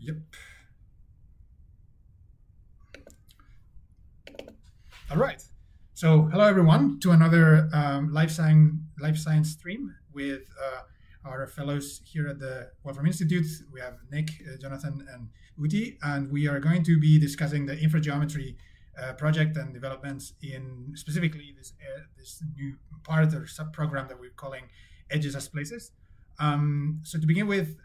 Yep. All right. So, hello everyone to another life science stream with our fellows here at the Wolfram Institute. We have Nick, Jonathan, and Uti, and we are going to be discussing the Infrageometry project and developments in specifically this new part or sub-program that we're calling Edges as Places. So to begin with,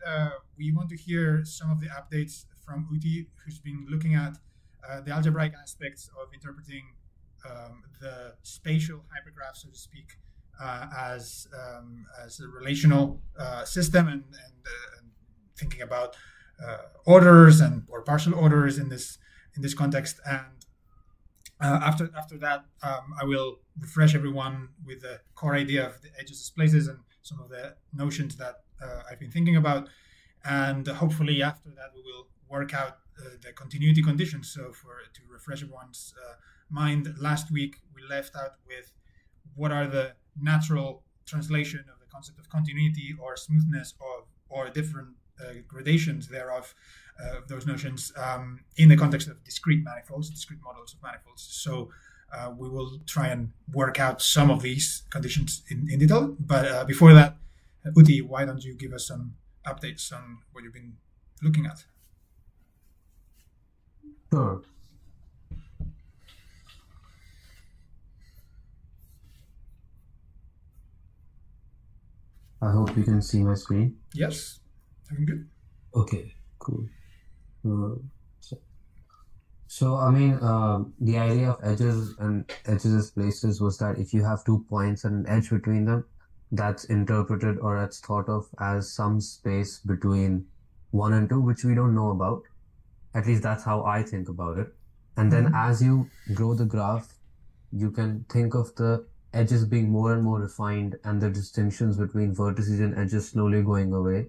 we want to hear some of the updates from Uti, who's been looking at the algebraic aspects of interpreting the spatial hypergraph, so to speak, as a relational system, and thinking about orders or partial orders in this context. And after that, I will refresh everyone with the core idea of the edges as places and some of the notions that I've been thinking about. And hopefully after that, we will work out the continuity conditions. So to refresh everyone's mind, last week we left out with what are the natural translation of the concept of continuity or smoothness or different gradations thereof, those notions in the context of discrete manifolds, discrete models of manifolds. So we will try and work out some of these conditions in detail. But before that, Uti, why don't you give us some updates on what you've been looking at? Sure. I hope you can see my screen. Yes, looking good. Okay, cool. So I mean, the idea of edges and edges as places was that if you have 2 points and an edge between them, that's interpreted or that's thought of as some space between 1 and 2, which we don't know about. At least that's how I think about it. And then as you grow the graph, you can think of the edges being more and more refined and the distinctions between vertices and edges slowly going away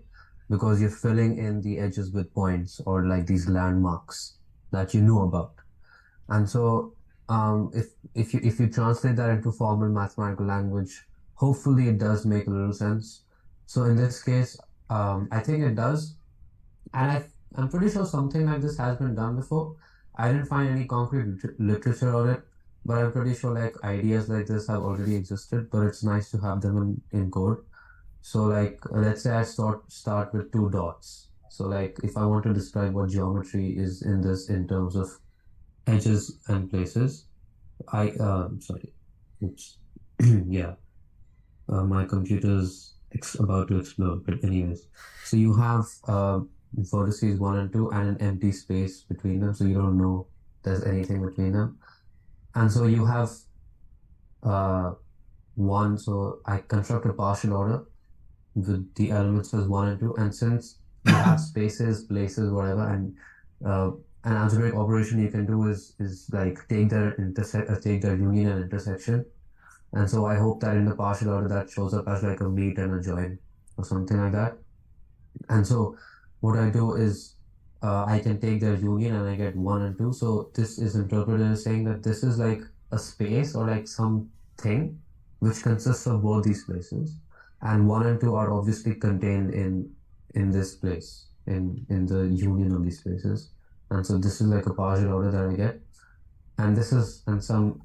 because you're filling in the edges with points or like these landmarks that you know about. And so if you translate that into formal mathematical language, hopefully it does make a little sense. So in this case, I think it does. And I'm pretty sure something like this has been done before. I didn't find any concrete literature on it, but I'm pretty sure like ideas like this have already existed, but it's nice to have them in code. So like, let's say I start with 2 dots. So like, if I want to describe what geometry is in this in terms of edges and places, sorry, oops, yeah, my computer's about to explode, but anyways. So you have vertices 1 and 2 and an empty space between them, so you don't know there's anything between them. And so you have 1, so I construct a partial order with the elements as 1 and 2, and since you have spaces, places, whatever, and an algebraic operation you can do is like take their union and intersection. And so I hope that in the partial order that shows up as like a meet and a join or something like that. And so what I do is I can take their union and I get 1 and 2. So this is interpreted as saying that this is like a space or like something which consists of both these places. And 1 and 2 are obviously contained in this place, in the union of these places. And so this is like a partial order that I get. And this is some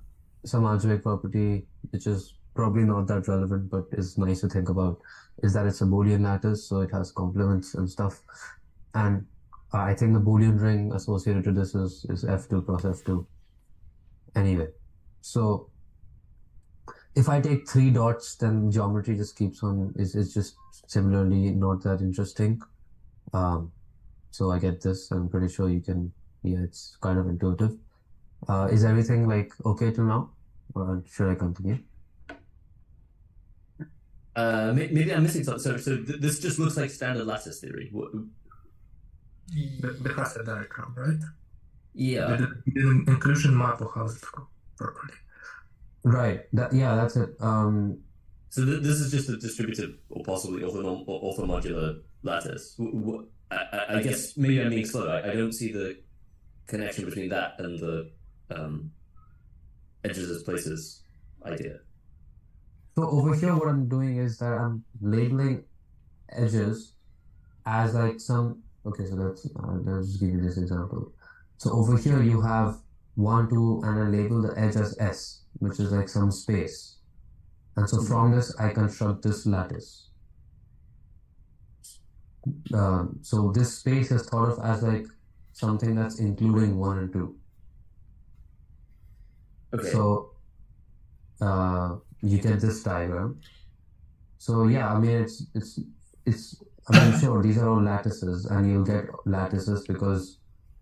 algebraic property, which is probably not that relevant, but is nice to think about, is that it's a Boolean lattice, so it has complements and stuff. And I think the Boolean ring associated to this is F2 cross F2. Anyway, so if I take 3 dots, then geometry just keeps on, is just similarly not that interesting. So I get this, I'm pretty sure you can, yeah, it's kind of intuitive. Is everything like okay to now? Or should I continue? Maybe I'm missing something. So this just looks like standard lattice theory. The cluster diagram, right? Yeah. The inclusion map of how it's properly. Right. That's it. So this is just a distributive or possibly orthomodular lattice. I guess maybe I'm being slow. I don't see the connection between that and the edges as places idea. So over here, what I'm doing is that I'm labeling edges as like some Okay, so let's just give you this example. So over here you have 1, 2, and I label the edge as S, which is like some space. And so from this, I construct this lattice. So this space is thought of as like something that's including 1 and 2. Okay. So you get this diagram. So yeah, I mean I mean sure these are all lattices, and you'll get lattices because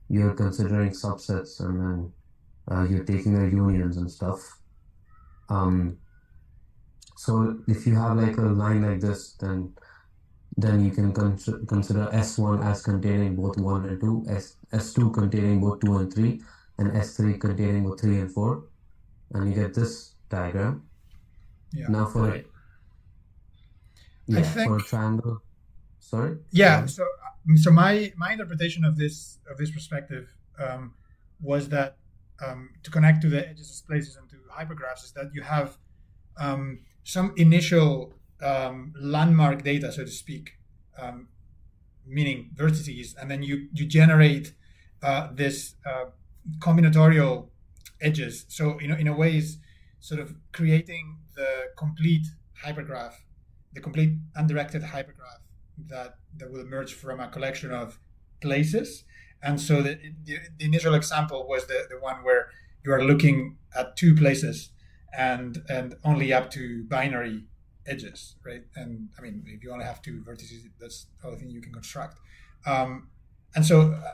you're considering subsets, and then you're taking their unions and stuff. So if you have like a line like this, then you can consider S1 as containing both 1 and 2, S2 containing both 2 and 3, and S3 containing both 3 and 4, and you get this diagram. Yeah. Now for Right. for a triangle. Sorry? Yeah. So my interpretation of this perspective was that to connect to the edges of places and to hypergraphs is that you have some initial landmark data, so to speak, meaning vertices, and then you generate this combinatorial edges. So in a way, is sort of creating the complete hypergraph, the complete undirected hypergraph that will emerge from a collection of places. And so the initial example was the one where you are looking at 2 places and only up to binary edges, right? And I mean, if you only have 2 vertices, that's the only thing you can construct. And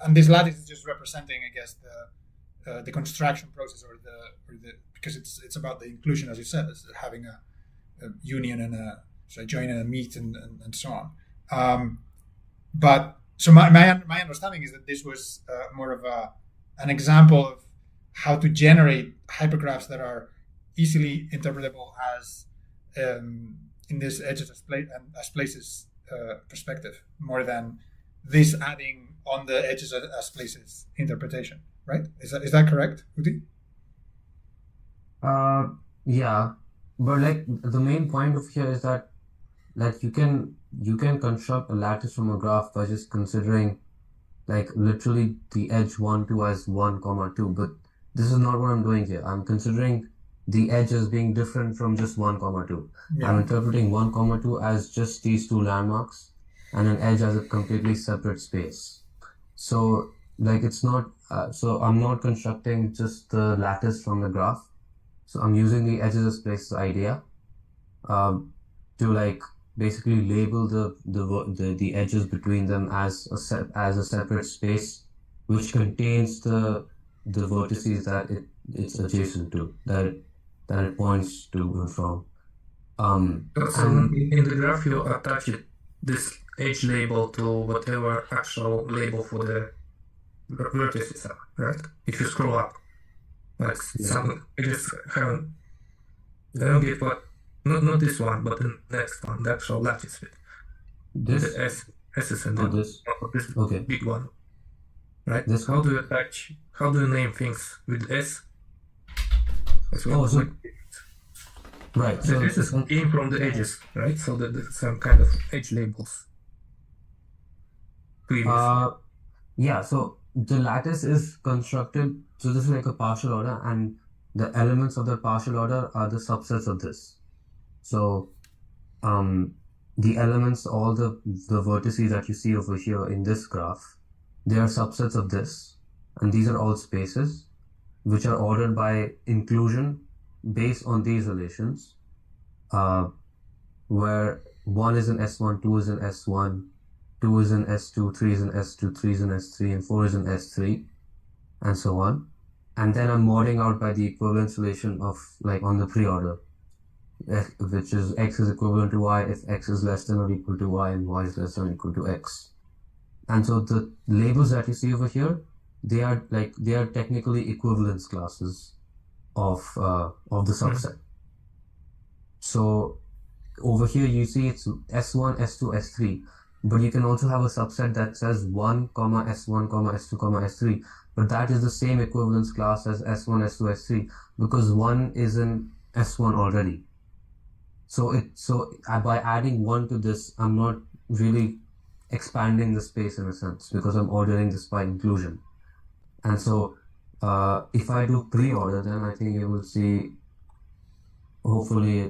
this lattice is just representing, I guess, the construction process, or the because it's about the inclusion, as you said, it's having a union and a join and a meet and so on. But so my understanding is that this was more of an example of how to generate hypergraphs that are easily interpretable as in this edges as places perspective, more than this adding on the edges as places interpretation, right? Is that correct, Uti? Yeah, but like the main point of here is that like you can construct a lattice from a graph by just considering like literally the edge 1, 2 as 1, 2, but this is not what I'm doing here. I'm considering the edge as being different from just 1, 2. Yeah. I'm interpreting 1, 2 as just these 2 landmarks, and an edge as a completely separate space. So like it's not so I'm not constructing just the lattice from the graph. So I'm using the edges as places idea to like basically label the edges between them as a separate space, which contains the vertices that it's adjacent to, that it points to and from. So in the graph you attach this edge label to whatever actual label for the vertices are, right? If you scroll up, like some edges haven't. I don't get what. Not this one, but the next one, the actual lattice bit. This The S and this okay. big one, right? This How one? do you attach? How do you name things with S? As well? Oh, so right. So So this is in from the edges, right? So that there's some kind of edge labels. Previously. yeah. So the lattice is constructed. So this is like a partial order, and the elements of the partial order are the subsets of this. So, the elements, all the vertices that you see over here in this graph, they are subsets of this, and these are all spaces, which are ordered by inclusion based on these relations, where 1 is in S1, 2 is in S1, 2 is in S2, 3 is in S2, 3 is in S3, and 4 is in S3, and so on. And then I'm modding out by the equivalence relation of like on the pre-order, which is X is equivalent to Y if X is less than or equal to Y and Y is less than or equal to X. And so the labels that you see over here, they are technically equivalence classes of the subset. So over here you see it's S1, S2, S3, but you can also have a subset that says 1, S1, S2, S3, but that is the same equivalence class as S1, S2, S3 because 1 is in S1 already. So by adding 1 to this, I'm not really expanding the space in a sense because I'm ordering this by inclusion. And so if I do pre-order, then I think you will see, hopefully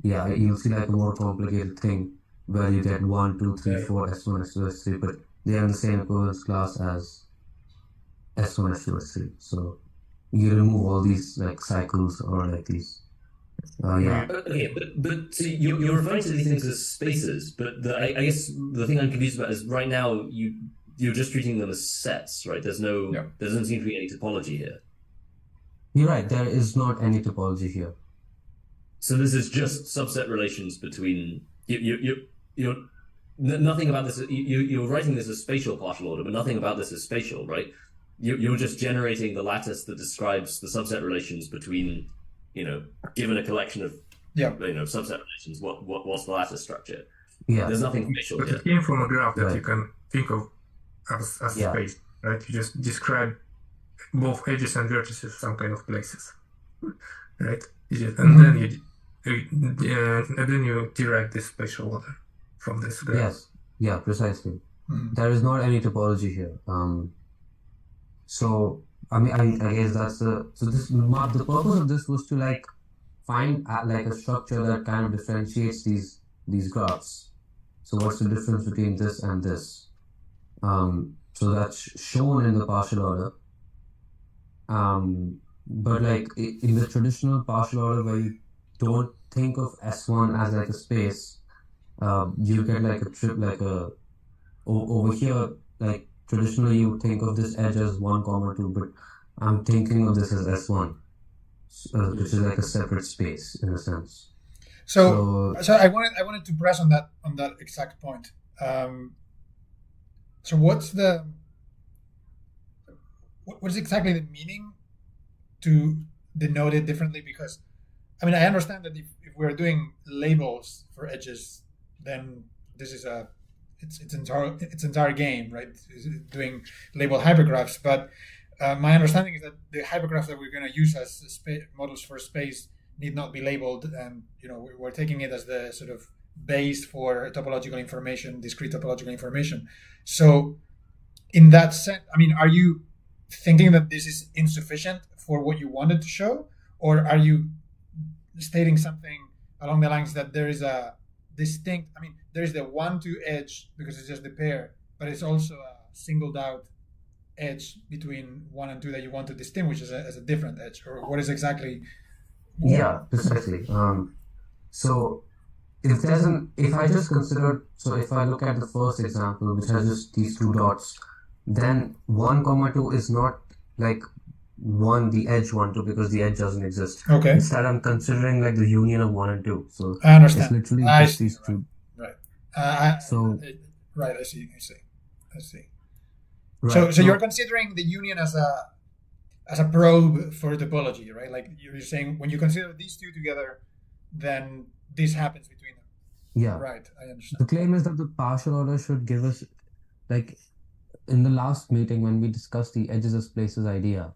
you'll see like a more complicated thing where you get 1, 2, 3, 4, S1, S2, S3, but they are in the same equivalence class as S1, S2, S3. So you remove all these like cycles or like these. Okay, but so you're referring to these things as spaces, but I guess the thing I'm confused about is right now you're just treating them as sets, right? There doesn't seem to be any topology here. You're right. There is not any topology here. So this is just subset relations between you're nothing about this. You're writing this as spatial partial order, but nothing about this is spatial, right? You're just generating the lattice that describes the subset relations between, given a collection of subset relations. What's the lattice structure? Yeah, there's nothing spatial but here. it came from a graph that you can think of as space, right? You just describe both edges and vertices, some kind of places, right? And then you derive this spatial order from this graph. Yes, yeah, precisely. There is not any topology here. So I mean, I guess that's the purpose of this was to like find like a structure that kind of differentiates these graphs. So what's the difference between this and this? So that's shown in the partial order. But like in the traditional partial order where you don't think of S1 as like a space, you get like a trip over here, like traditionally you think of this edge as 1, 2, but I'm thinking of this as S1, which is like a separate space in a sense. So I wanted to press on that exact point. So what is exactly the meaning to denote it differently? Because I mean, I understand that if we're doing labels for edges, then this is its entire game, right? Doing label hypergraphs. But my understanding is that the hypergraphs that we're going to use as models for space need not be labeled, and we're taking it as the sort of base for topological information, discrete topological information. So, in that sense, I mean, are you thinking that this is insufficient for what you wanted to show, or are you stating something along the lines that there is a distinct? I mean, there is the 1, 2 edge because it's just the pair, but it's also a singled out edge between 1 and 2 that you want to distinguish as a different edge, or what is exactly? Yeah, precisely. So if I look at the first example, which has just these 2 dots, then 1, 2 is not like the edge 1, 2, because the edge doesn't exist. Okay. Instead, I'm considering like the union of 1 and 2. So I understand. It's literally just these 2. Right. I see. Right. So you're considering the union as a probe for topology, right? Like you're saying, when you consider these 2 together, then this happens between them. Yeah. Right. I understand. The claim is that the partial order should give us, like in the last meeting when we discussed the edges as places idea,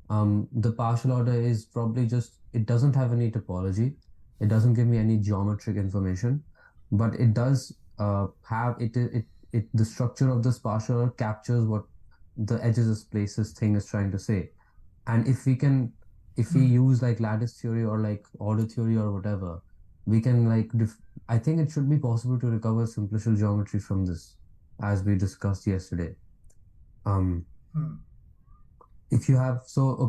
the partial order is probably just, it doesn't have any topology. It doesn't give me any geometric information, but it does have the structure of this partial order captures what the edges as places thing is trying to say. And if we use like lattice theory or like order theory or whatever, we can like, I think it should be possible to recover simplicial geometry from this, as we discussed yesterday. If you have, so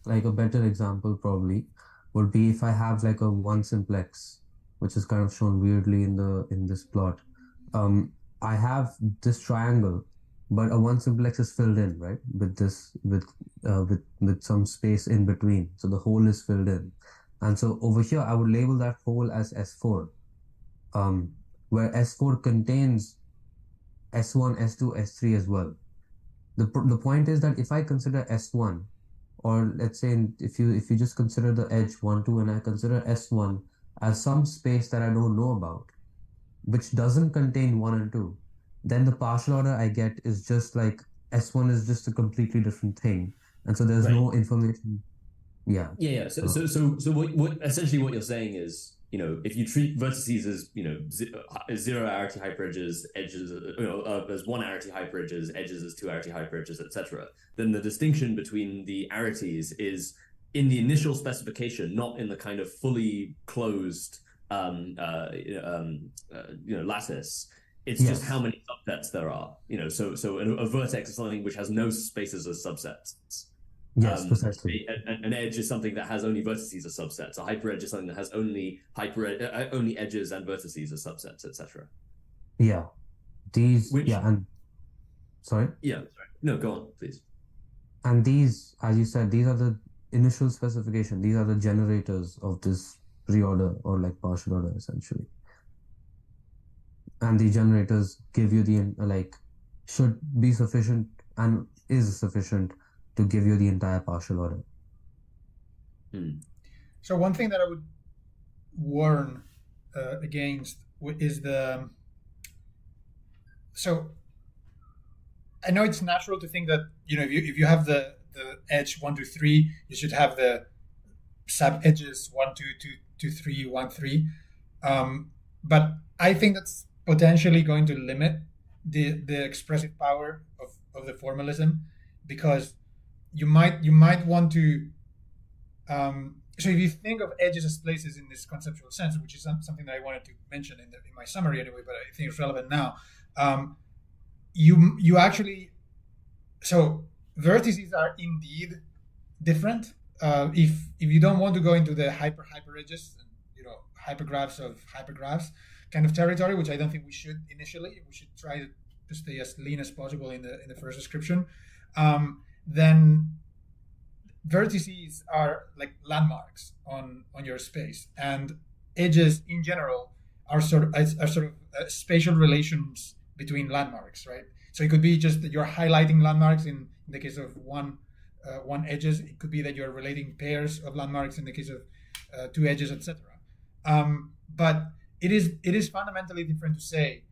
like a better example probably would be if I have like a 1 simplex, which is kind of shown weirdly in this plot. I have this triangle, but a 1 simplex is filled in, right? With some space in between. So the hole is filled in. And so over here, I would label that hole as S4, where S4 contains S1, S2, S3 as well. The point is that if I consider S1, or let's say if you just consider the edge 1, 2, and I consider S1 as some space that I don't know about, which doesn't contain 1 and 2, then the partial order I get is just like S1 is just a completely different thing, and so there's no information. Yeah. So what essentially what you're saying is if you treat vertices as, zero arity hyperedges, edges, as one arity hyperedges, edges as two arity hyperedges, etc., then the distinction between the arities is in the initial specification, not in the kind of fully closed lattice. It's just how many subsets there are. So a vertex is something which has no spaces as subsets. Yes, precisely. An edge is something that has only vertices as subsets. A hyperedge is something that has only edges and vertices as subsets, etc. Yeah. Sorry? Yeah, sorry. No, go on, please. And these, as you said, these are the initial specification. These are the generators of this pre-order or like partial order, essentially. And the generators give you the, should be sufficient and is sufficient to give you the entire partial order. So one thing that I would warn against is so I know it's natural to think that, if you have the edge 1, 2, 3, you should have the sub edges 1, 2, 2, 2, 3, 1, 3. But I think that's potentially going to limit the expressive power of the formalism, because you might want to so if you think of edges as places in this conceptual sense, which is something that I wanted to mention in my summary anyway, but I think it's relevant now. You actually, so vertices are indeed different. If you don't want to go into the hyper edges, hypergraphs of hypergraphs kind of territory, which I don't think we should initially. We should try to stay as lean as possible in the first description. Then vertices are like landmarks on your space, and edges in general are sort of spatial relations between landmarks, right? So it could be just that you're highlighting landmarks in the case of one edges. It could be that you're relating pairs of landmarks in the case of two edges, etc. But it is fundamentally different to say,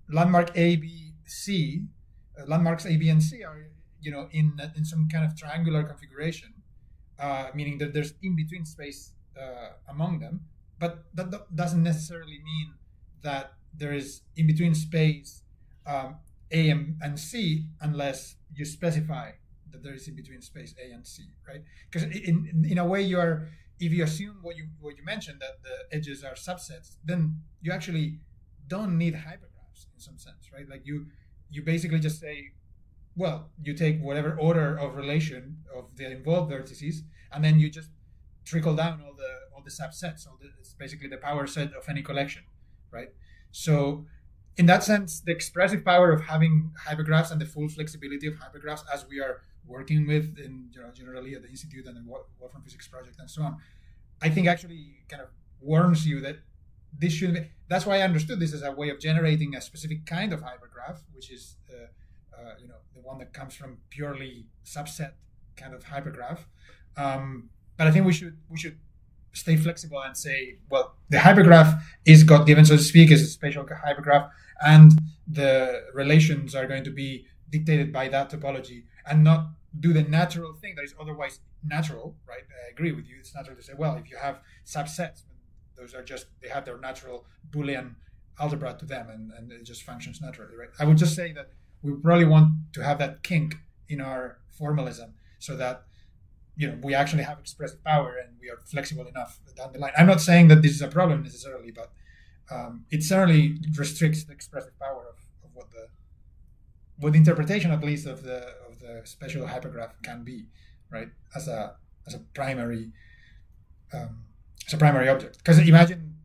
landmark A, B, C, landmarks A, B, and C are in some kind of triangular configuration, meaning that there's in-between space among them, but that doesn't necessarily mean that there is in-between space A and C unless you specify that there is in-between space A and C, right? Because in a way if you assume what you mentioned, that the edges are subsets, then you actually don't need hypergraphs in some sense, right? Like you basically just say, well, you take whatever order of relation of the involved vertices, and then you just trickle down all the subsets. It's basically the power set of any collection, right? So in that sense, the expressive power of having hypergraphs and the full flexibility of hypergraphs, as we are working with in generally at the Institute and the Wolfram Physics Project and so on, I think actually kind of warns you that this shouldn't be. That's why I understood this as a way of generating a specific kind of hypergraph, which is the one that comes from purely subset kind of hypergraph. But I think we should stay flexible and say, well, the hypergraph is God-given, so to speak, is a spatial hypergraph, and the relations are going to be dictated by that topology, and not do the natural thing that is otherwise natural, right? I agree with you. It's natural to say, well, if you have subsets, those are they have their natural Boolean algebra to them, and it just functions naturally, right? I would just say that we probably want to have that kink in our formalism so that we actually have expressive power and we are flexible enough down the line. I'm not saying that this is a problem necessarily, but it certainly restricts the expressive power of what the interpretation, at least, of the spatial hypergraph can be, right? As a primary object. Because imagine,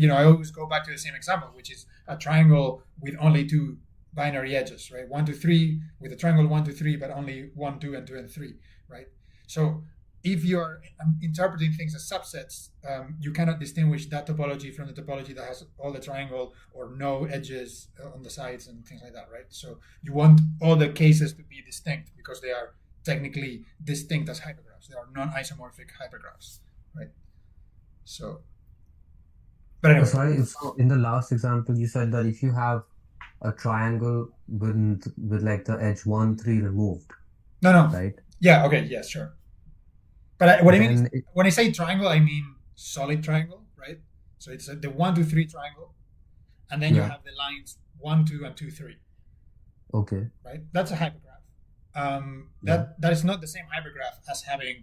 I always go back to the same example, which is a triangle with only two binary edges, right? 1, 2, 3 with a triangle 1, 2, 3, but only 1, 2, and 2 and 3, right? So if you're interpreting things as subsets, you cannot distinguish that topology from the topology that has all the triangle or no edges on the sides and things like that, right? So you want all the cases to be distinct because they are technically distinct as hypergraphs. They are non-isomorphic hypergraphs, right? So, but anyway. Sorry, so in the last example, you said that if you have a triangle with like the edge 1, 3 removed. No. Right? Yeah. Okay. Yeah. Sure. But when I say triangle, I mean solid triangle. right? So it's the 1, 2, 3 triangle, and then you Yeah. have the lines 1, 2, and 2, 3, Okay. right? That's a hypergraph. Yeah. That is not the same hypergraph as having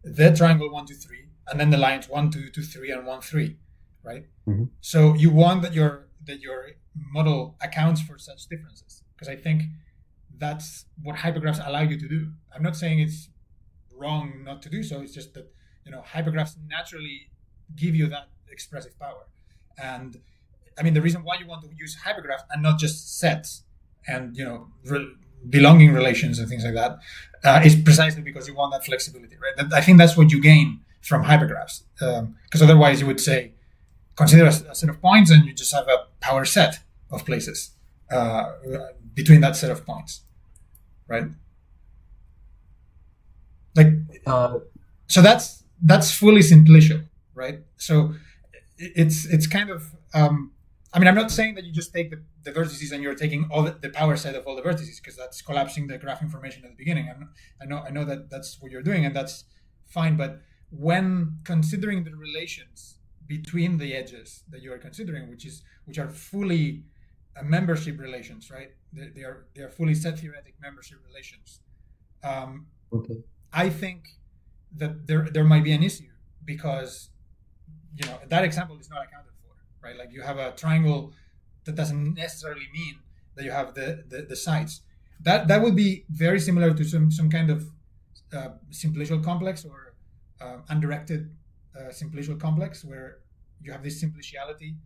the triangle 1, 2, 3, and then the lines 1, 2, 2, 3, and 1, 3, right? Mm-hmm. So you want that your model accounts for such differences, because I think that's what hypergraphs allow you to do. I'm not saying it's wrong not to do so. It's just that hypergraphs naturally give you that expressive power. And I mean, the reason why you want to use hypergraphs and not just sets and belonging relations and things like that is precisely because you want that flexibility, right? I think that's what you gain from hypergraphs, because otherwise you would say consider a set of points and you just have a power set of places between that set of points, right? Like, so that's fully simplicial, right? So it's kind of I mean, I'm not saying that you just take the vertices and you're taking all the power set of all the vertices, because that's collapsing the graph information at the beginning. I know that that's what you're doing, and that's fine. But when considering the relations between the edges that you are considering, which are fully membership relations, right? They are fully set theoretic membership relations. Okay. I think that there might be an issue because that example is not accounted for, right? Like you have a triangle that doesn't necessarily mean that you have the sides. That would be very similar to some kind of simplicial complex or undirected simplicial complex, where you have this simpliciality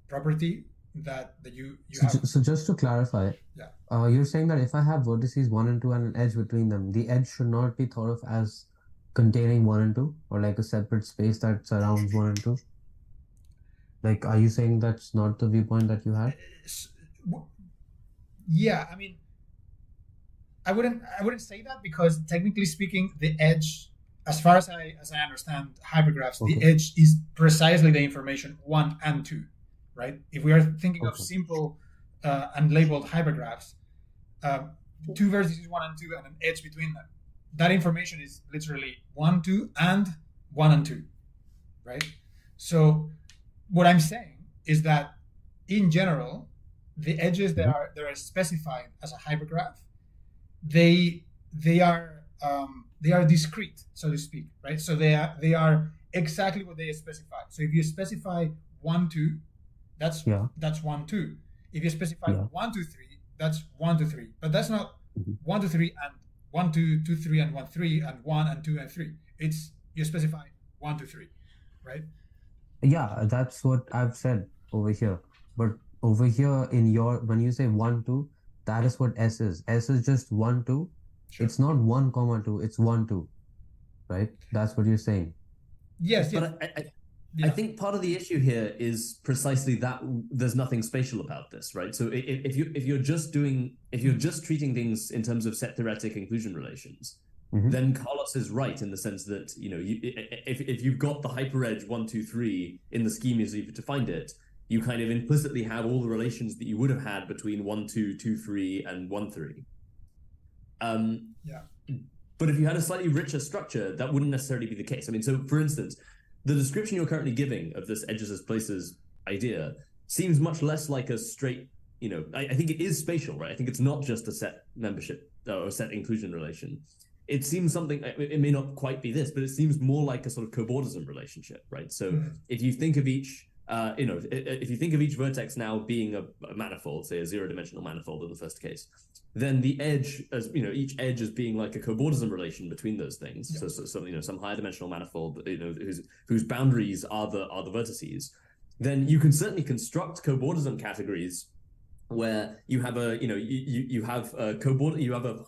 property that you have. So just to clarify, Yeah. You're saying that if I have vertices 1 and 2 and an edge between them, the edge should not be thought of as containing 1 and 2, or like a separate space that surrounds 1 and 2? Like, are you saying that's not the viewpoint that you had? Yeah, I mean, I wouldn't say that, because technically speaking, the edge, as far as I understand hypergraphs, the edge is precisely the information 1 and 2, right? If we are thinking of simple unlabeled hypergraphs, 2 vertices 1 and 2 and an edge between them, that information is literally 1, 2, and 1 and 2, right? So what I'm saying is that in general, the edges that are specified as a hypergraph, they are discrete, so to speak, right? So they are exactly what they specify. So if you specify 1, 2, that's 1, 2. If you specify 1, 2, 3, that's 1, 2, 3. But that's not 1, 2, 3 and 1, 2, 2, 3 and 1, 3 and 1 and 2 and 3. It's you specify 1, 2, 3, right? Yeah, that's what I've said over here. But over here when you say 1, 2, that is what S is. S is just 1, 2. Sure. It's not 1, 2. It's 1, 2, right? That's what you're saying. Yes. But I think part of the issue here is precisely that there's nothing spatial about this, right? So if you're just treating things in terms of set theoretic inclusion relations, then Carlos is right in the sense that if you've got the hyperedge 1, 2, 3 in the scheme as you've defined it, you kind of implicitly have all the relations that you would have had between 1, 2, 2, 3, and 1, 3. But if you had a slightly richer structure, that wouldn't necessarily be the case. I mean, so for instance, the description you're currently giving of this edges as places idea seems much less like a straight, I think it is spatial, right? I think it's not just a set membership or a set inclusion relation. It seems something, it may not quite be this, but it seems more like a sort of cobordism relationship, right? So if you think of each, if you think of each vertex now being a manifold, say a zero-dimensional manifold in the first case, then the edge, as each edge as being like a cobordism relation between those things. Yeah. So some higher dimensional manifold, whose boundaries are the vertices. Then you can certainly construct cobordism categories where you have you have a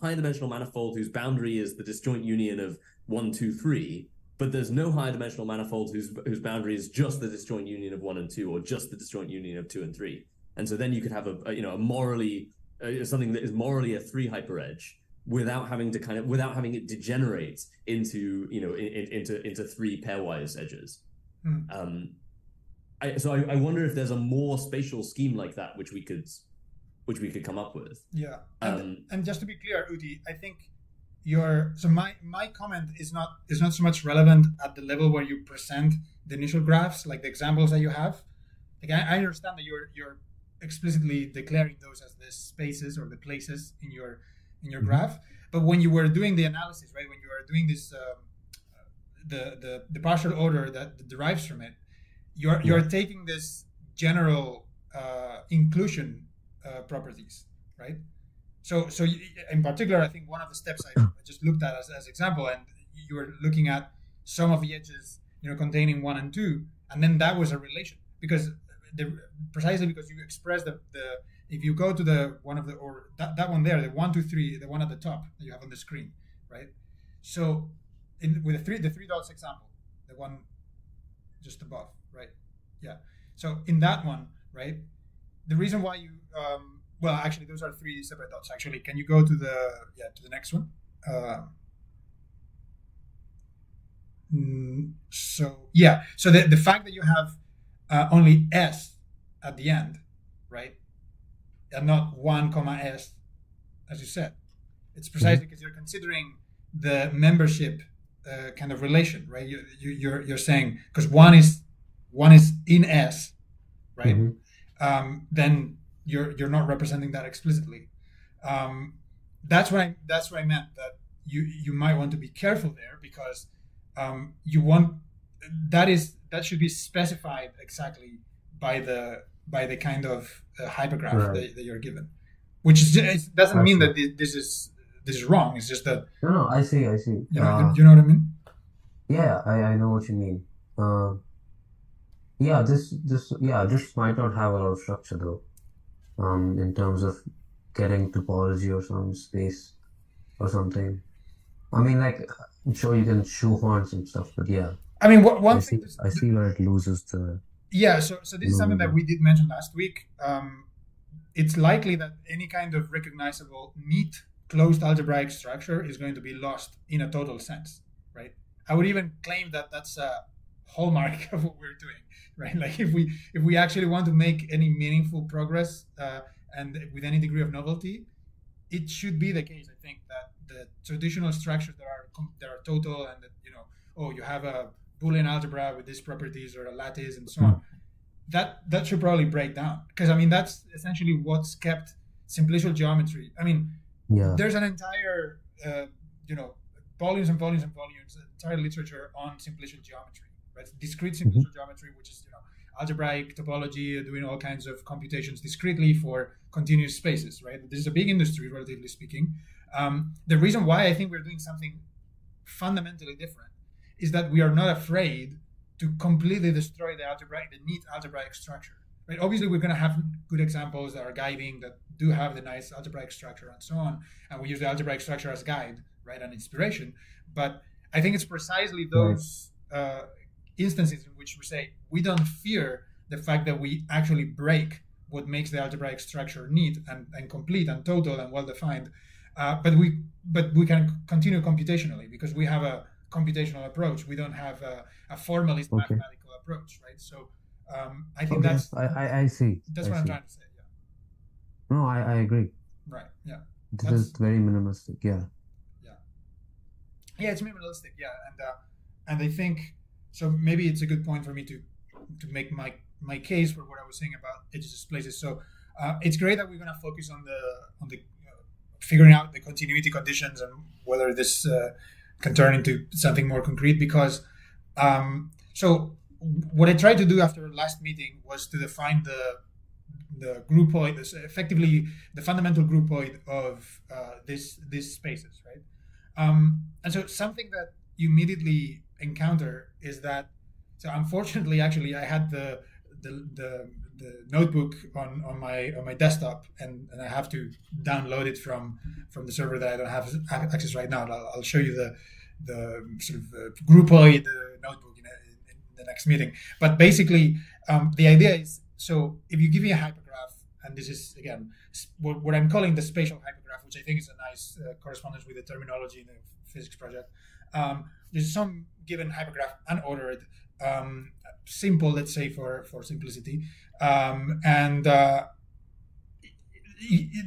higher dimensional manifold whose boundary is the disjoint union of 1, 2, 3. But there's no higher dimensional manifold whose boundary is just the disjoint union of 1 and 2, or just the disjoint union of 2 and 3. And so then you could have a morally something that is morally a 3 hyperedge without having it degenerate into into 3 pairwise edges. So I wonder if there's a more spatial scheme like that which we could come up with. Yeah, and just to be clear, Uti, I think my comment is not so much relevant at the level where you present the initial graphs, like the examples that you have. Like I understand that you're explicitly declaring those as the spaces or the places in your graph, but when you were doing the analysis, right, when you were doing this the partial order that derives from it, you're taking this general inclusion properties, right? So in particular, I think one of the steps I just looked at as example, and you were looking at some of the edges, containing 1 and 2, and then that was a relation precisely because you express the if you go to the one of the or that one there, the 1, 2, 3, the one at the top that you have on the screen, right? So with the three dots example, the one just above, right? Yeah. So in that one, right, the reason why you well, actually, those are 3 separate dots. Actually, can you go to the next one? So the fact that you have only S at the end, right, and not 1, S, as you said, it's precisely because you're considering the membership kind of relation, right? You're saying because one is in S, right? Then you're not representing that explicitly. That's what I meant, that you might want to be careful there, because you want that should be specified exactly by the kind of hypergraph that you're given, which doesn't mean that this is wrong. It's just that no, I see. You know what I mean? Yeah, I know what you mean. This might not have a lot of structure though. In terms of getting topology or some space or something. I mean, like, I'm sure you can shoehorn some stuff, but yeah. I mean, one thing I see where it loses the. Yeah, so this is something that we did mention last week. It's likely that any kind of recognizable neat closed algebraic structure is going to be lost in a total sense, right? I would even claim that that's a hallmark of what we're doing, right? Like if we actually want to make any meaningful progress and with any degree of novelty, it should be the case, I think, that the traditional structures that are total and that, you have a Boolean algebra with these properties or a lattice and so on, that should probably break down, because I mean that's essentially what's kept simplicial geometry. I mean, there's an entire volumes and volumes and volumes, entire literature on simplicial geometry, right? Discrete simplicial geometry, which is algebraic topology, doing all kinds of computations discretely for continuous spaces, right? This is a big industry, relatively speaking. The reason why I think we're doing something fundamentally different is that we are not afraid to completely destroy the neat algebraic structure, right? Obviously, we're going to have good examples that are guiding, that do have the nice algebraic structure and so on, and we use the algebraic structure as guide, right, and inspiration. But I think it's precisely those instances in which we say we don't fear the fact that we actually break what makes the algebraic structure neat and complete and total and well-defined, but we can continue computationally because we have a computational approach. We don't have a formalist mathematical approach, right? So I think that's I see. That's what I'm trying to say. Yeah. No, I agree. Right. Yeah. This is very minimalistic. Yeah. Yeah, it's minimalistic. Yeah, and I think so. Maybe it's a good point for me to make my case for what I was saying about edges places. So it's great that we're going to focus on the figuring out the continuity conditions and whether this can turn into something more concrete, because so what I tried to do after last meeting was to define the groupoid, effectively the fundamental groupoid of these spaces, right? And so something that you immediately encounter is that, so unfortunately, actually, I had the notebook on my desktop, and I have to download it from the server that I don't have access right now. I'll show you the sort of groupoid notebook in the next meeting. But basically, the idea is, so if you give me a hypergraph, and this is again what I'm calling the spatial hypergraph, which I think is a nice correspondence with the terminology in the physics project. There's some given hypergraph, unordered, simple, let's say for simplicity, and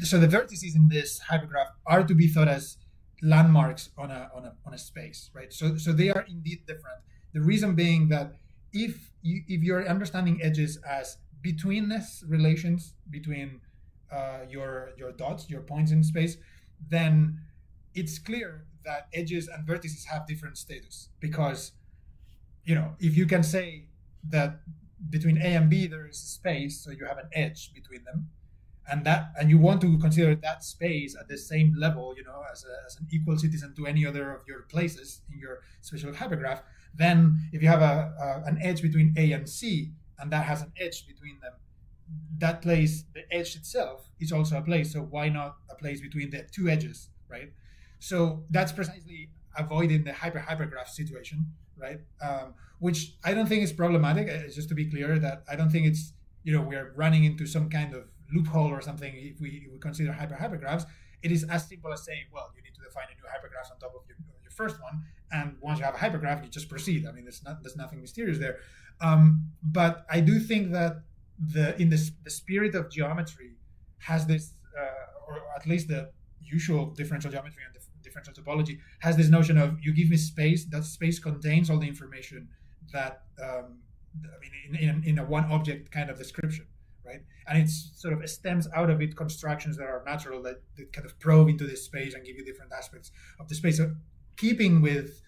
so the vertices in this hypergraph are to be thought as landmarks on a space, right? So they are indeed different. The reason being that if you're understanding edges as betweenness relations between your dots, your points in space, then it's clear that edges and vertices have different status, because if you can say that between A and B there is space, so you have an edge between them, and you want to consider that space at the same level, as an equal citizen to any other of your places in your spatial hypergraph, then if you have an edge between A and C, and that has an edge between them, that place, the edge itself, is also a place. So why not a place between the two edges, right? So that's precisely avoiding the hypergraph situation, right? Which I don't think is problematic. Just to be clear, that I don't think it's we're running into some kind of loophole or something if we consider hypergraphs. It is as simple as saying, well, you need to define a new hypergraph on top of your first one, and once you have a hypergraph, you just proceed. I mean, there's nothing mysterious there. But I do think that the spirit of geometry has this, or at least the usual differential geometry and differential topology has this notion of, you give me space, that space contains all the information that in a one object kind of description, right? And it's sort of stems out of it constructions that are natural, that kind of probe into this space and give you different aspects of the space. So in keeping with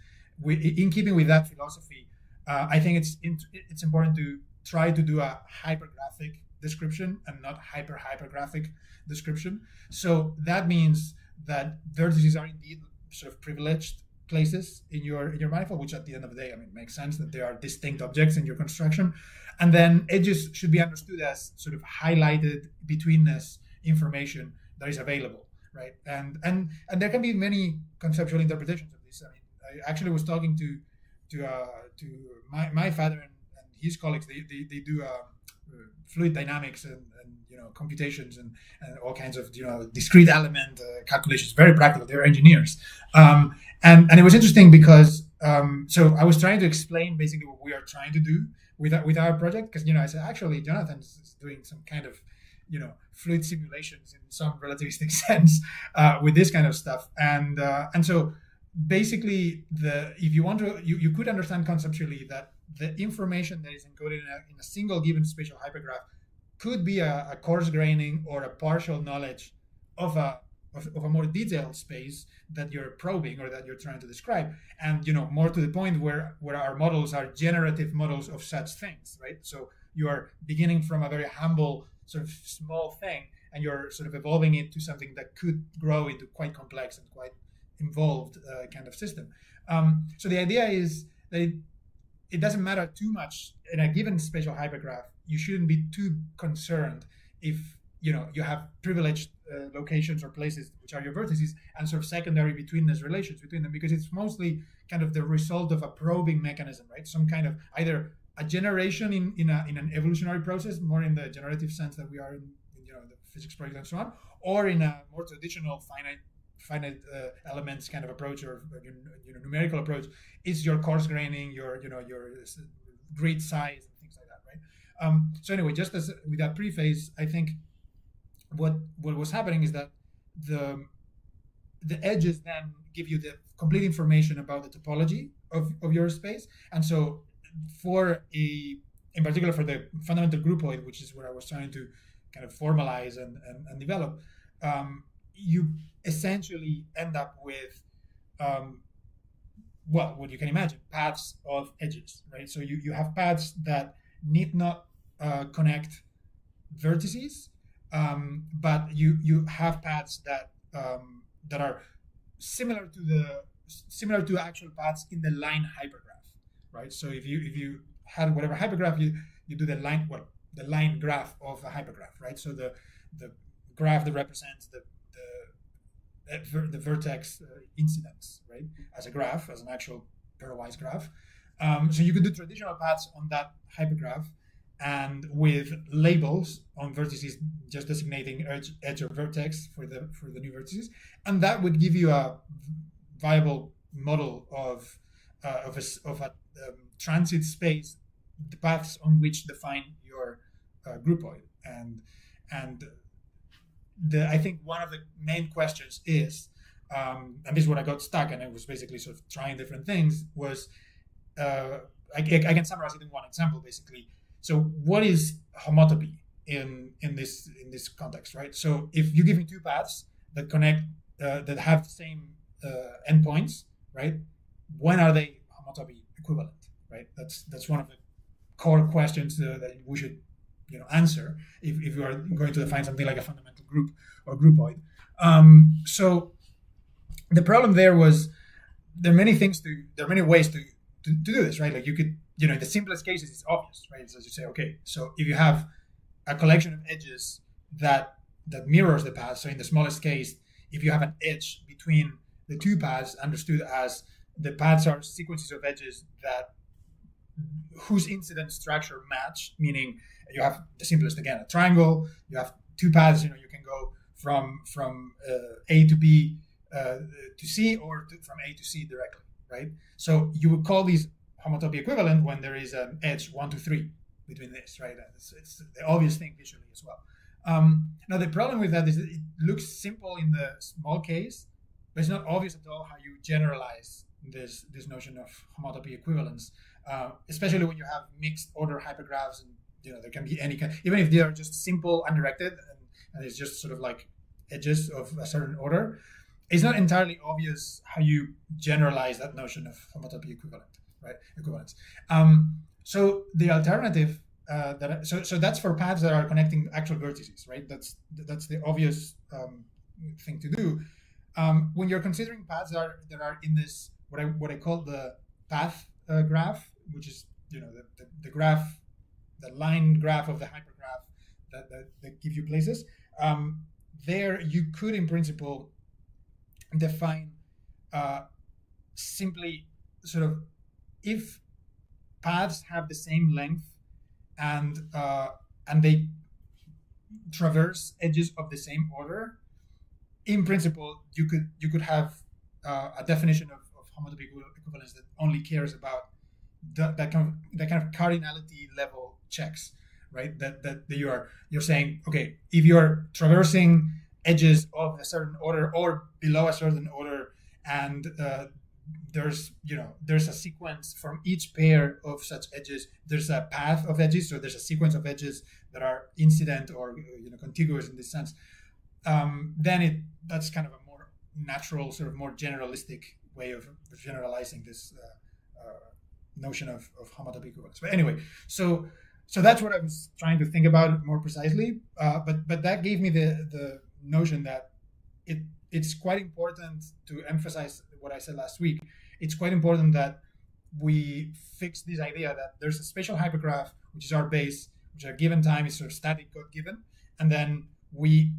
that philosophy, I think it's important to try to do a hypergraphic description and not hypergraphic description. So that means that vertices are indeed sort of privileged places in your manifold, which at the end of the day, makes sense that they are distinct objects in your construction. And then edges should be understood as sort of highlighted betweenness information that is available, right? And there can be many conceptual interpretations of this. I actually was talking to my father and his colleagues. They do fluid dynamics and computations and all kinds of discrete element calculations. Very practical. They're engineers, and it was interesting because so I was trying to explain basically what we are trying to do with our project, because I said, actually Jonathan is doing some kind of fluid simulations in some relativistic sense with this kind of stuff, and so basically if you want to, you could understand conceptually that the information that is encoded in a single given spatial hypergraph could be a coarse graining or a partial knowledge of a more detailed space that you're probing or that you're trying to describe, and more to the point where our models are generative models of such things, right? So you are beginning from a very humble sort of small thing, and you're sort of evolving it to something that could grow into quite complex and quite involved kind of system. So the idea is that it doesn't matter too much in a given spatial hypergraph. You shouldn't be too concerned if you have privileged locations or places which are your vertices, and sort of secondary betweenness relations between them, because it's mostly kind of the result of a probing mechanism, right? Some kind of either a generation in an evolutionary process, more in the generative sense that we are in the physics project and so on, or in a more traditional finite elements kind of approach, or numerical approach. Is your coarse graining, your grid size and things like that, right? So anyway, just as with that preface, I think what was happening is that the edges then give you the complete information about the topology of your space. And so in particular for the fundamental groupoid, which is what I was trying to kind of formalize and develop, you essentially end up with what you can imagine, paths of edges, right? So you have paths that need not connect vertices, but you have paths that are similar to actual paths in the line hypergraph, right? So if you had whatever hypergraph, you do the line graph of a hypergraph, right? So the graph that represents the vertex incidence, right, as a graph, as an actual pairwise graph. So you could do traditional paths on that hypergraph, and with labels on vertices, just designating edge or vertex for the new vertices, and that would give you a viable model of a transit space, the paths on which define your groupoid. And I think one of the main questions is and this is what I got stuck, and I was basically sort of trying different things, was I can summarize it in one example, basically. So what is homotopy in this context, right? So if you give me two paths that connect, that have the same endpoints, right? When are they homotopy equivalent, right? That's one of the core questions that we should answer if you are going to define something like a fundamental group or groupoid. So the problem there was there are many ways to do this, right? Like you could, in the simplest cases, it's obvious, right? So you say, okay, so if you have a collection of edges that mirrors the path, so in the smallest case, if you have an edge between the two paths, understood as the paths are sequences of edges whose incident structure match, meaning you have the simplest, again, a triangle, you have two paths, you can go from A to B to C, or from A to C directly, right? So you would call these homotopy equivalent when there is an edge 1 to 3 between this, right? It's the obvious thing visually as well. Now the problem with that is that it looks simple in the small case, but it's not obvious at all how you generalize this notion of homotopy equivalence, especially when you have mixed order hypergraphs, and there can be any kind, even if they are just simple undirected and it's just sort of like edges of a certain order. It's not entirely obvious how you generalize that notion of homotopy equivalence. So the alternative so that's for paths that are connecting actual vertices, right? That's the obvious thing to do. When you're considering paths that are in this what I call the path graph, which is the graph, the line graph of the hypergraph that give you places. There you could, in principle, define simply sort of if paths have the same length and they traverse edges of the same order, in principle you could have a definition of homotopy equivalence that only cares about that kind of cardinality level checks, right? That you're saying, okay, if you're traversing edges of a certain order or below a certain order, and there's a sequence from each pair of such edges, there's a path of edges, so there's a sequence of edges that are incident or contiguous in this sense, then that's kind of a more natural, sort of more generalistic way of generalizing this notion of homotopy equivalence. But anyway, so that's what I was trying to think about more precisely. But that gave me the notion that it's quite important to emphasize what I said last week. It's quite important that we fix this idea that there's a spatial hypergraph, which is our base, which at a given time is sort of static God-given, and then we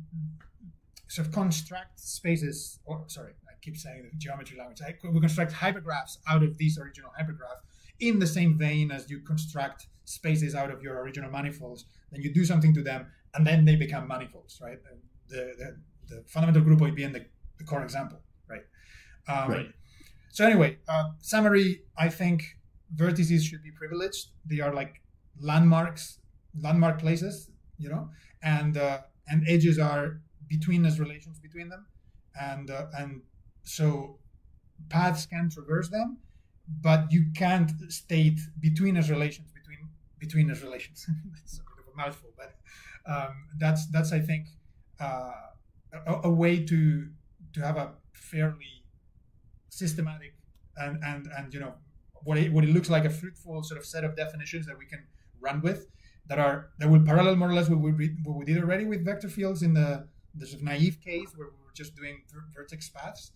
sort of construct spaces, or sorry, I keep saying the geometry language, we construct hypergraphs out of this original hypergraph in the same vein as you construct spaces out of your original manifolds. Then you do something to them, and then they become manifolds, right? The fundamental groupoid being the core example, right? Right. So anyway, summary, I think vertices should be privileged. They are like landmark places, and edges are betweenness relations between them, and so paths can traverse them, but you can't state betweenness relations betweenness relations. That's a bit of a mouthful, but that's I think a way to have a fairly systematic and what it looks like a fruitful sort of set of definitions that we can run with that will parallel more or less what we did already with vector fields in the sort of naive case where we were just doing vertex paths.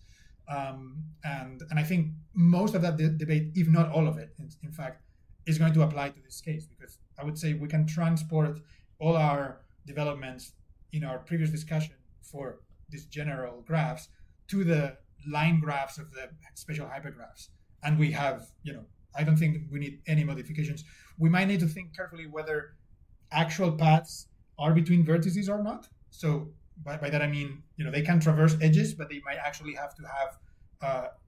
And I think most of that debate, if not all of it, in fact, is going to apply to this case, because I would say we can transport all our developments in our previous discussion for these general graphs to the line graphs of the spatial hypergraphs. And we have, I don't think we need any modifications. We might need to think carefully whether actual paths are between vertices or not. So by that I mean, they can traverse edges, but they might actually have to have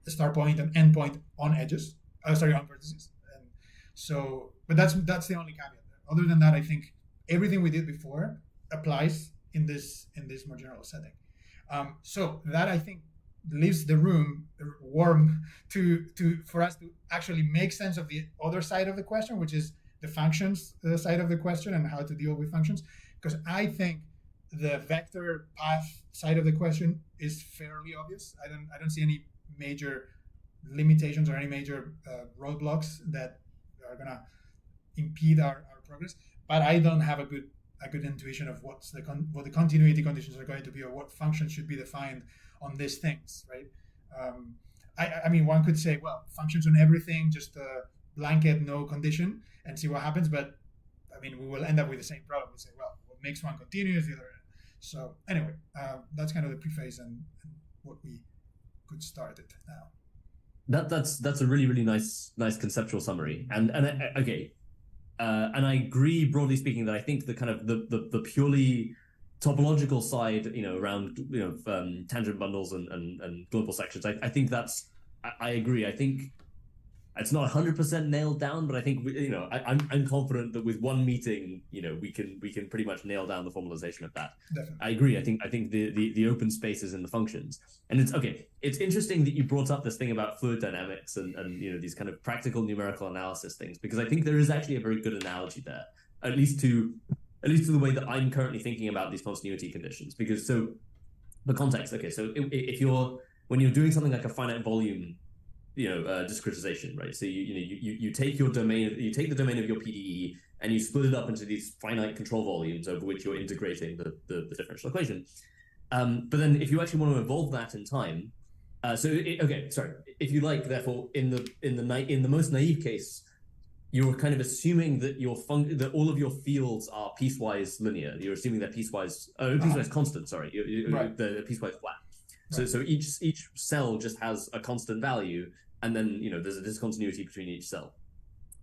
a start point and end point on edges. On vertices. And so, but that's the only caveat. Other than that, I think everything we did before applies in this more general setting. So that I think leaves the room warm for us to actually make sense of the other side of the question, which is the functions side of the question and how to deal with functions. Because I think the vector path side of the question is fairly obvious. I don't see any major limitations or any major roadblocks that are gonna impede our progress. But I don't have a good intuition of what the continuity conditions are going to be, or what functions should be defined on these things, right? I mean, one could say, well, functions on everything, just a blanket, no condition, and see what happens. But I mean, we will end up with the same problem. We say, well, what makes one continuous, the other. So anyway, that's kind of the preface and what we could start it now. That's a really nice conceptual summary. And I agree, broadly speaking, that I think the kind of the purely topological side, around tangent bundles and global sections, I think I agree. I think it's not 100% nailed down, but I think I'm confident that with one meeting, we can pretty much nail down the formalization of that. Definitely. I agree. I think the open spaces in the functions, and it's interesting that you brought up this thing about fluid dynamics and these kind of practical numerical analysis things, because I think there is actually a very good analogy there, at least to the way that I'm currently thinking about these continuity conditions. Because so the context, when you're doing something like a finite volume discretization, right? So you take your domain, you take the domain of your PDE and you split it up into these finite control volumes over which you're integrating the differential equation. But then if you actually want to evolve that in time, if you like, therefore, in the most naive case, you're kind of assuming that that all of your fields are piecewise linear. You're assuming they're piecewise constant. Sorry, Right. They're piecewise flat. Right. So each cell just has a constant value, and then there's a discontinuity between each cell,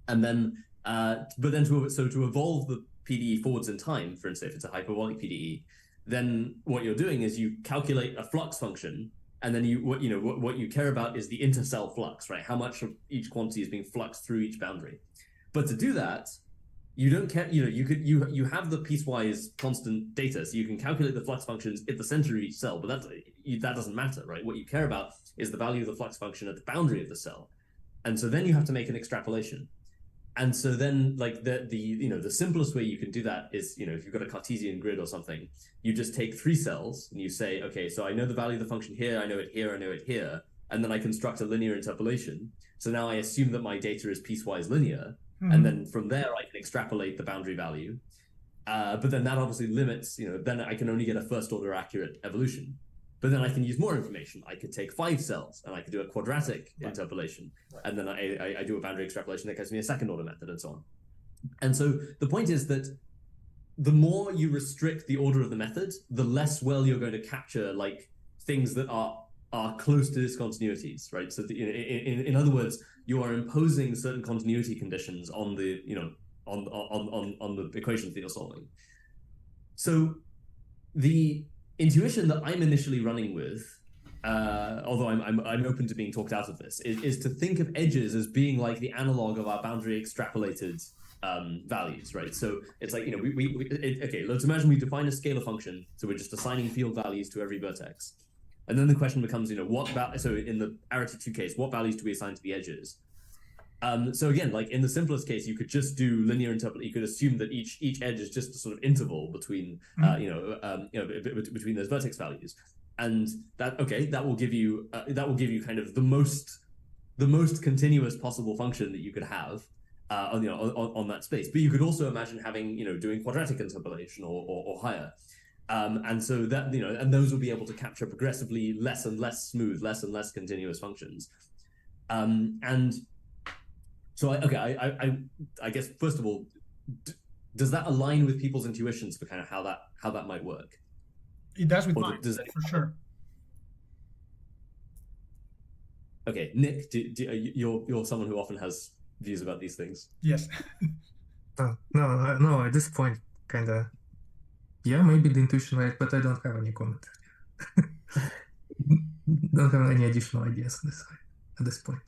and then to evolve the PDE forwards in time, for instance, if it's a hyperbolic PDE, then what you're doing is you calculate a flux function, and then what you care about is the intercell flux, right? How much of each quantity is being fluxed through each boundary. But to do that, you don't care. You have the piecewise constant data, so you can calculate the flux functions at the center of each cell. But that doesn't matter, right? What you care about is the value of the flux function at the boundary of the cell, and so then you have to make an extrapolation. And so then, like the simplest way you can do that is, if you've got a Cartesian grid or something, you just take 3 cells and you say, okay, so I know the value of the function here, I know it here, I know it here, and then I construct a linear interpolation. So now I assume that my data is piecewise linear. Mm-hmm. And then from there, I can extrapolate the boundary value. But then that obviously limits, then I can only get a first order accurate evolution. But then I can use more information. I could take 5 cells and I could do a quadratic interpolation. Right. And then I do a boundary extrapolation that gives me a second order method and so on. And so the point is that the more you restrict the order of the method, the less well you're going to capture like things that are close to discontinuities, right? So in other words, you are imposing certain continuity conditions on the on the equations that you're solving. So the intuition that I'm initially running with, although I'm open to being talked out of this, is to think of edges as being like the analog of our boundary extrapolated values, right? So it's like, let's imagine we define a scalar function, so we're just assigning field values to every vertex. And then the question becomes, so in the arity 2 case, what values do we assign to the edges? So again, like in the simplest case, you could just do linear interpolation. You could assume that each edge is just a sort of interval between, between those vertex values, and that will give you kind of the most continuous possible function that you could have on that space. But you could also imagine having doing quadratic interpolation or higher. And so that, and those will be able to capture progressively less and less smooth, less and less continuous functions. And so, I guess, first of all, does that align with people's intuitions for kind of how that might work? It does with mine, for sure. Okay, Nick, you're someone who often has views about these things. Yes. No, at this point, kind of. Yeah, maybe the intuition right, but I don't have any comment. Don't have any additional ideas at this point.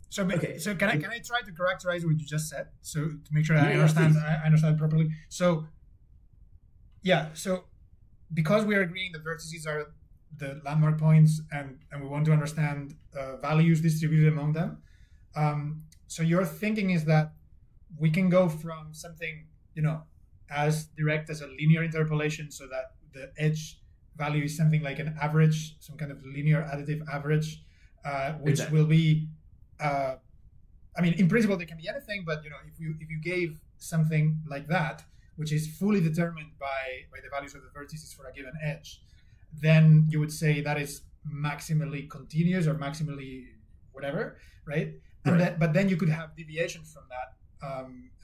So can I try to characterize what you just said? So to make sure I understand properly. So because we are agreeing that vertices are the landmark points, and we want to understand values distributed among them. So your thinking is that we can go from something, as direct as a linear interpolation, so that the edge value is something like an average, some kind of linear additive average, which Exactly. will be, in principle, there can be anything, but if you gave something like that, which is fully determined by the values of the vertices for a given edge, then you would say that is maximally continuous or maximally whatever, right? Right. But then you could have deviations from that,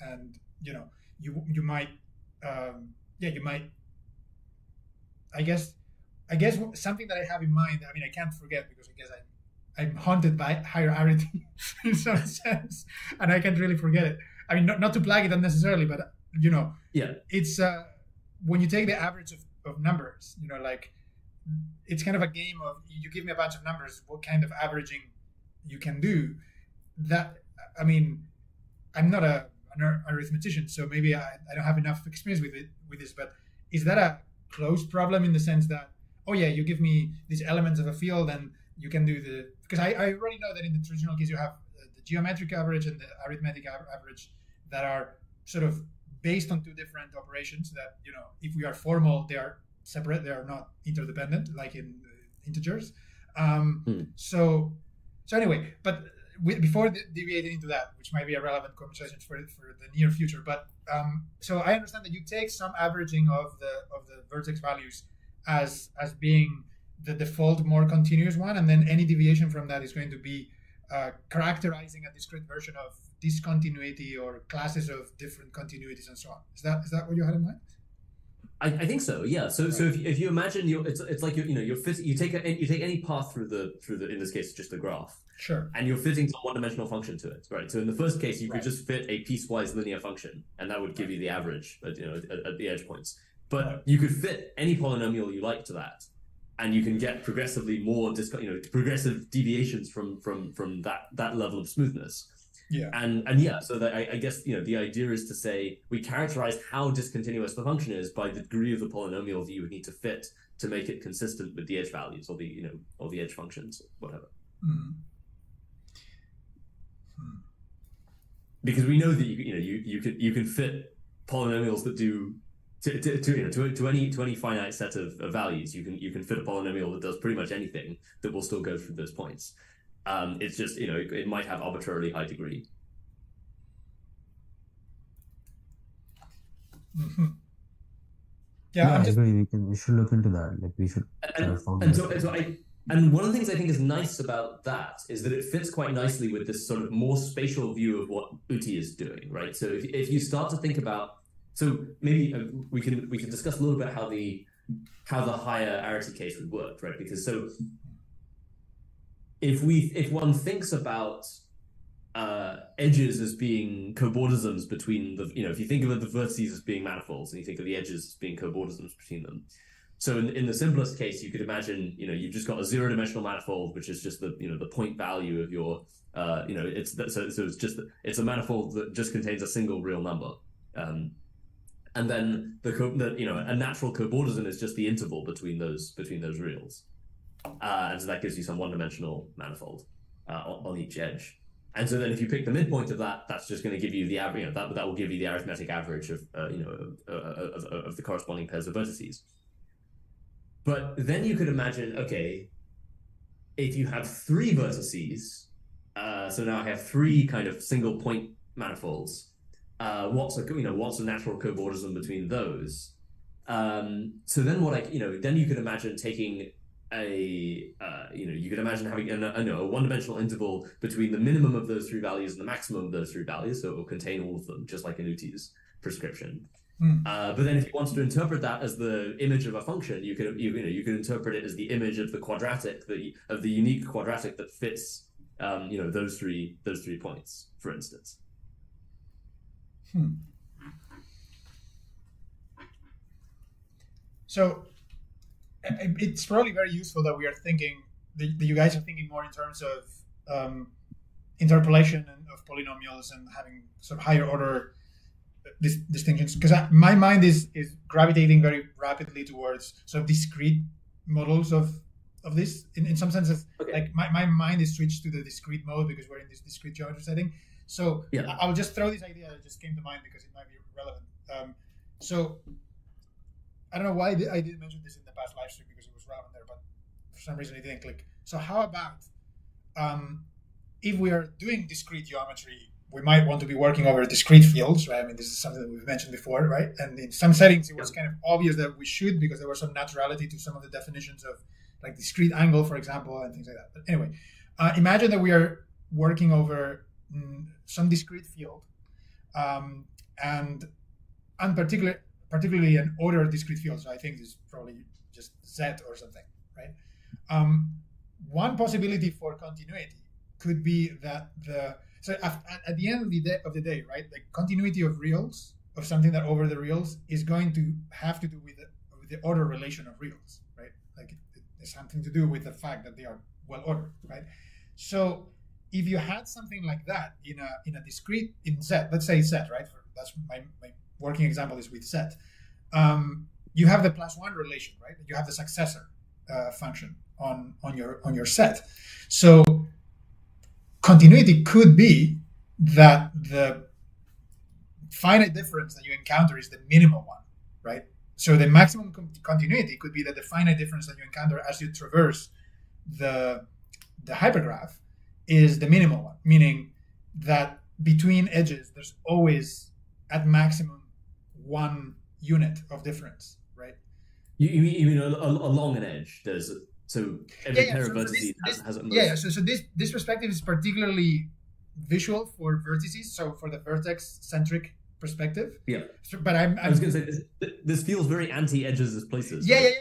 and you might, you might. I guess something that I have in mind. I can't forget, because I guess I'm haunted by hierarchy in some sense, and I can't really forget it. Not to plug it unnecessarily, but Yeah. it's when you take the average of numbers, it's kind of a game of, you give me a bunch of numbers, what kind of averaging you can do. That, I'm not an arithmetician, so maybe I don't have enough experience with this, but is that a closed problem in the sense that, oh yeah, you give me these elements of a field and you can do because I already know that in the traditional case you have the geometric average and the arithmetic average that are sort of based on two different operations that, if we are formal, they are separate, they are not interdependent, like in integers. So anyway, but before deviating into that, which might be a relevant conversation for the near future, but so I understand that you take some averaging of the vertex values as being the default more continuous one, and then any deviation from that is going to be characterizing a discrete version of discontinuity or classes of different continuities and so on. Is that what you had in mind? I think so. Yeah. So if you imagine it's like you take any path through the in this case just the graph. Sure. And you're fitting some one-dimensional function to it, right? So in the first case, you could just fit a piecewise linear function, and that would give you the average at the edge points. But you could fit any polynomial you like to that, and you can get progressively more progressive deviations from that level of smoothness. Yeah. And yeah, so that I guess the idea is to say we characterize how discontinuous the function is by the degree of the polynomial that you would need to fit to make it consistent with the edge values or the edge functions or whatever. Mm-hmm. Because we know that you can fit polynomials that do to any finite set of values. You can fit a polynomial that does pretty much anything that will still go through those points. It's just it might have arbitrarily high degree. Mm-hmm. Yeah, I agree. We should look into that. Like we should. And one of the things I think is nice about that is that it fits quite nicely with this sort of more spatial view of what UTI is doing, right? So if you start to think about, so maybe we can discuss a little bit how the higher arity case would work, right? Because so if one thinks about edges as being cobordisms between if you think of the vertices as being manifolds and you think of the edges as being cobordisms between them. So in the simplest case, you could imagine, you've just got a zero-dimensional manifold, which is just the point value of your, it's a manifold that just contains a single real number, and then a natural cobordism is just the interval between those reals, and so that gives you some one-dimensional manifold on each edge. And so then if you pick the midpoint of that, that's just going to give you the average. That will give you the arithmetic average of the corresponding pairs of vertices. But then you could imagine, okay, if you have three vertices, so now I have three kind of single point manifolds. What's a natural cobordism between those? So then then you could imagine taking you could imagine having a one-dimensional interval between the minimum of those three values and the maximum of those three values, so it will contain all of them, just like in UTI's prescription. But then if you want to interpret that as the image of a function, you could interpret it as the image of the quadratic, of the unique quadratic that fits those three points, for instance. So it's probably very useful that we are thinking that you guys are thinking more in terms of interpolation of polynomials and having sort of higher order distinctions, because my mind is gravitating very rapidly towards sort of discrete models of of this in some senses. Okay. Like my mind is switched to the discrete mode because we're in this discrete geometry setting. So Yeah. I'll just throw this idea that just came to mind because it might be relevant. So I don't know why I didn't mention this in the past live stream because it was relevant there, but for some reason it didn't click. So how about if we are doing discrete geometry, we might want to be working over discrete fields, right? I mean, this is something that we've mentioned before, right? And in some settings, it was kind of obvious that we should because there was some naturality to some of the definitions of like discrete angle, for example, and things like that. But anyway, imagine that we are working over some discrete field, and particularly an ordered discrete field. So I think this is probably just Z or something, right? One possibility for continuity could be that so at the end of the day, right, like continuity of reals of something that over the reals is going to have to do with the order relation of reals, right? Like it has something to do with the fact that they are well ordered, right? So if you had something like that in a discrete in Z, let's say Z, right? That's my working example is with Z. You have the +1 relation, right? You have the successor function on your set. So continuity could be that the finite difference that you encounter is the minimal one, right? So the maximum continuity could be that the finite difference that you encounter as you traverse the hypergraph is the minimal one, meaning that between edges there's always at maximum one unit of difference, right? You mean along an edge? So every pair of vertices has a most... Yeah, so this perspective is particularly visual for vertices, so for the vertex-centric perspective. Yeah. So, but I was going to say, this feels very anti-edges as places. Yeah, right?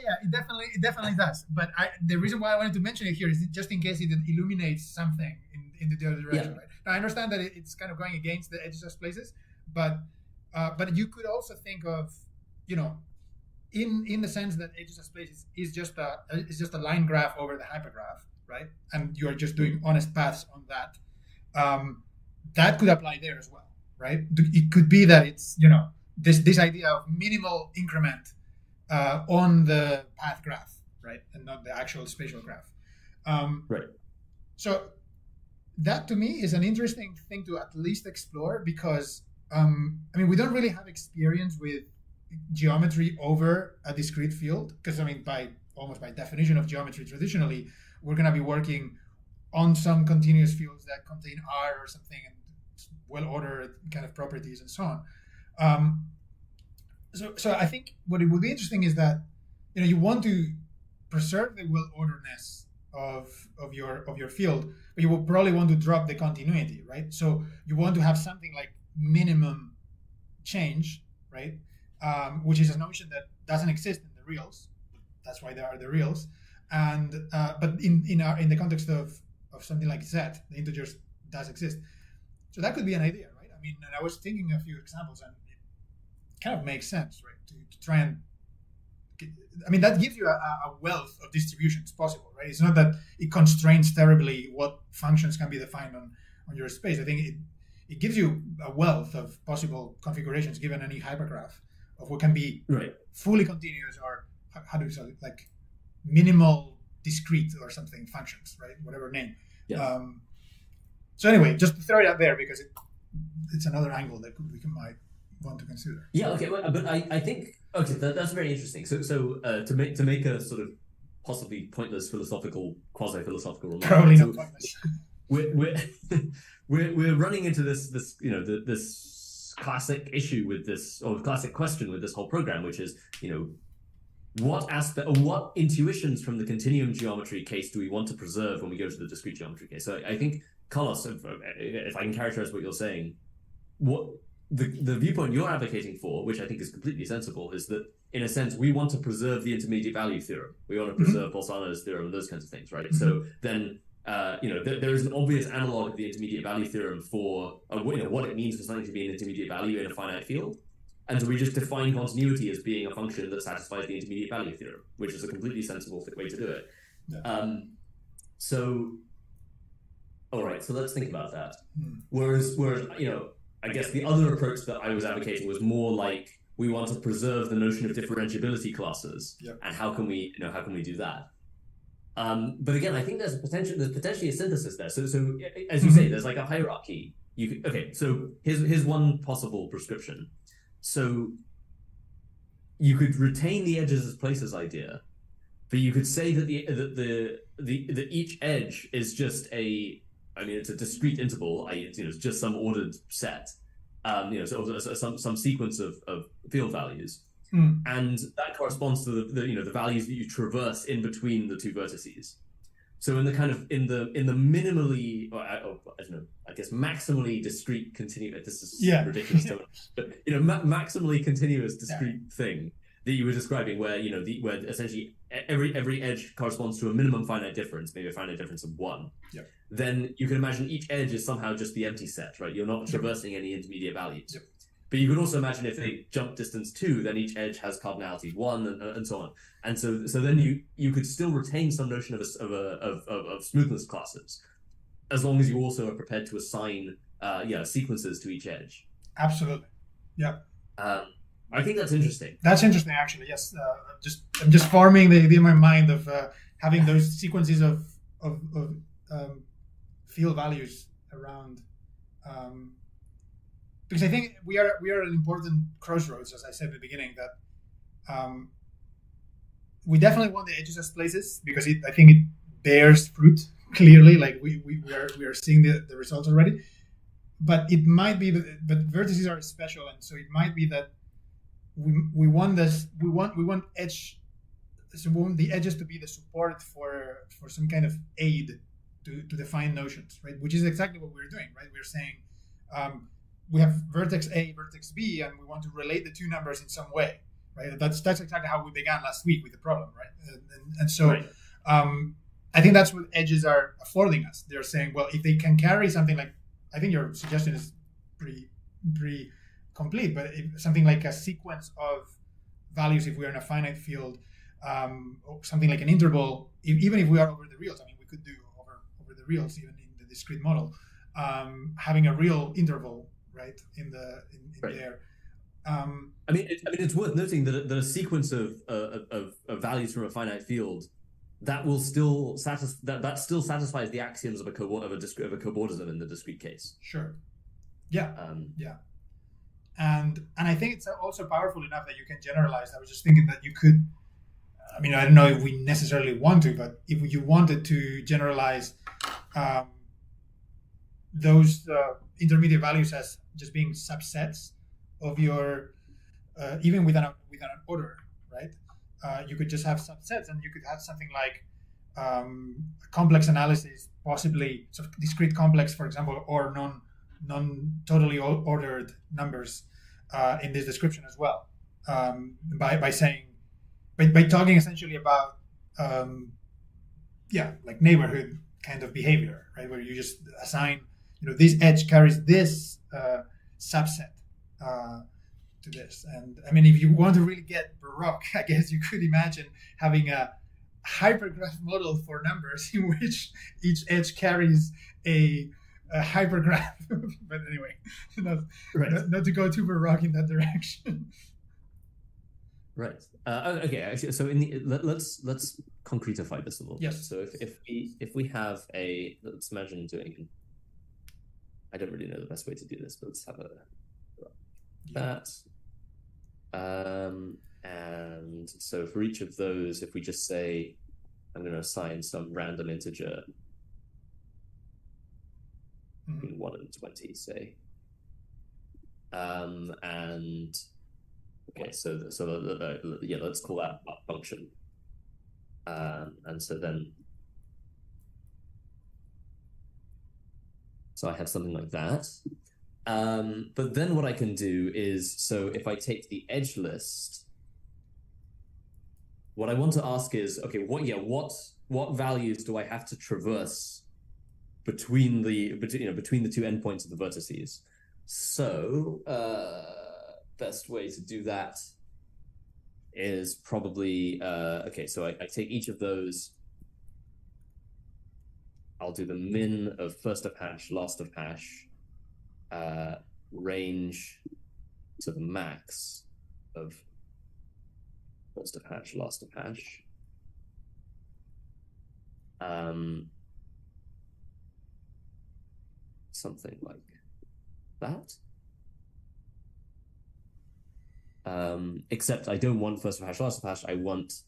It definitely does. But the reason why I wanted to mention it here is just in case it illuminates something in the other direction, right? Now, I understand that it's kind of going against the edges as places, but you could also think of, in the sense that edges as places is just a line graph over the hypergraph, right? And you are just doing honest paths on that. That could apply there as well, right? It could be that it's this idea of minimal increment on the path graph, right, and not the actual spatial graph. Right. So that to me is an interesting thing to at least explore because we don't really have experience with geometry over a discrete field because almost by definition of geometry traditionally we're going to be working on some continuous fields that contain R or something and well-ordered kind of properties and so on. So I think what it would be interesting is that you want to preserve the well-orderedness of your field, but you will probably want to drop the continuity, right? So you want to have something like minimum change, right? Which is a notion that doesn't exist in the reals. That's why there are the reals. And but in the context of something like Z, the integers does exist. So that could be an idea, right? And I was thinking a few examples, and it kind of makes sense, right? To try and that gives you a wealth of distributions possible, right? It's not that it constrains terribly what functions can be defined on your space. I think it gives you a wealth of possible configurations given any hypergraph of what can be fully continuous or how do you say it, like minimal discrete or something functions, right? Whatever name. Yeah. So anyway, just to throw it out there because it's another angle that we might want to consider. Yeah. Okay. But I think that's very interesting. So to make a sort of possibly pointless quasi-philosophical remark. Probably not pointless. We're running into this classic issue with this, or classic question with this whole program, which is what intuitions from the continuum geometry case do we want to preserve when we go to the discrete geometry case? So I think, Carlos, if I can characterize what you're saying, what the viewpoint you're advocating for, which I think is completely sensible, is that in a sense we want to preserve the intermediate value theorem. We want to preserve Bolzano's theorem and those kinds of things, right? So then there is an obvious analog of the intermediate value theorem for what it means for something to be an intermediate value in a finite field. And so we just define continuity as being a function that satisfies the intermediate value theorem, which is a completely sensible way to do it. Yeah. All right, so let's think about that. Whereas I guess the other approach that I was advocating was more like we want to preserve the notion of differentiability classes, and how can we do that? But again, I think there's potentially a synthesis there. So as you say, there's like a hierarchy. So here's one possible prescription. So you could retain the edges as places idea, but you could say that the each edge is just it's a discrete interval. It's just some ordered set. So some sequence of field values. And that corresponds to the values that you traverse in between the two vertices. So in the minimally, or I don't know, I guess maximally discrete continuous. This is ridiculous, but maximally continuous discrete thing that you were describing, where where essentially every edge corresponds to a minimum finite difference, maybe a finite difference of 1. Yep. Then you can imagine each edge is somehow just the empty set, right? You're not traversing any intermediate values. Yep. But you could also imagine if they jump distance 2, then each edge has cardinality 1, and so on. And so then you could still retain some notion of smoothness classes, as long as you also are prepared to assign sequences to each edge. Absolutely. Yeah. I think that's interesting. That's interesting, actually. Yes. I'm just forming the idea in my mind of having those sequences of field values around. Because I think we are at an important crossroads, as I said at the beginning, that we definitely want the edges as places, because I think it bears fruit clearly. Like we are seeing the results already. But it might be but vertices are special, and so it might be that we want this. We want edge. So we want the edges to be the support for some kind of aid to define notions, right? Which is exactly what we're doing, right? We're saying we have vertex A, vertex B, and we want to relate the two numbers in some way, right? That's exactly how we began last week with the problem, right? And so right. I think that's what edges are affording us. They're saying, well, if they can carry something like, I think your suggestion is pretty complete, but something like a sequence of values, if we're in a finite field, or something like an interval, even if we are over the reals, I mean, we could do over the reals even in the discrete model, having a real interval, right, in right. there. It's worth noting that a sequence of values from a finite field that will still that still satisfies the axioms of a cobordism in the discrete case. Sure. Yeah. Yeah. And I think it's also powerful enough that you can generalize. I was just thinking that you could. I mean, I don't know if we necessarily want to, but if you wanted to generalize those intermediate values as just being subsets of your, even with an order, right? You could just have subsets, and you could have something like a complex analysis, possibly sort of discrete complex, for example, or non totally ordered numbers in this description as well. By saying, by talking essentially about like neighborhood kind of behavior, right? Where you just assign, this edge carries this subset to this. And I mean, if you want to really get Baroque, I guess you could imagine having a hypergraph model for numbers in which each edge carries a hypergraph. But anyway, not to go too Baroque in that direction. Right. Okay. Actually, so let's concretify this a little. Yes. Bit. So if we have let's imagine doing. I don't really know the best way to do this, but let's have that. And so for each of those, if we just say, I'm going to assign some random integer, 1 and 20, say, and okay, so let's call that a function, and so then. So I have something like that. But then what I can do is, so if I take the edge list, what I want to ask is, okay, what values do I have to traverse between the two endpoints of the vertices? So best way to do that is probably okay. So I take each of those. I'll do the min of first of hash, last of hash, range to the max of first of hash, last of hash. something like that. Except I don't want first of hash, last of hash. I want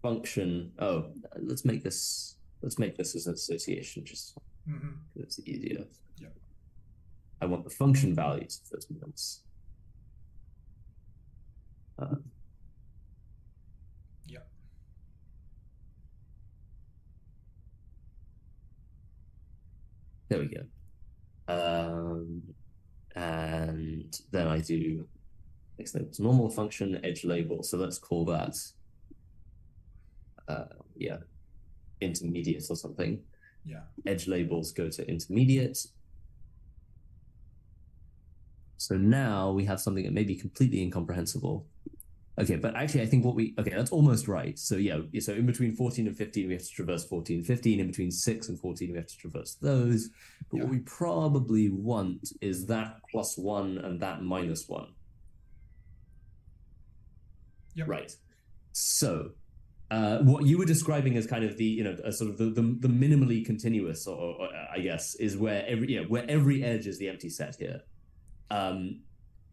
function. Oh, let's make this as an association, just because it's easier. Yeah. I want the function values of those minimums. Yeah. There we go. And then I do next label, normal function edge label. So let's call that intermediate or something. Yeah. Edge labels go to intermediate. So now we have something that may be completely incomprehensible. Okay, but actually I think that's almost right. So yeah, so in between 14 and 15, we have to traverse 14 and 15. In between 6 and 14, we have to traverse those. But what we probably want is that +1 and that -1. Yep. Right. So what you were describing as kind of the, sort of the minimally continuous, or I guess, is where every edge is the empty set here.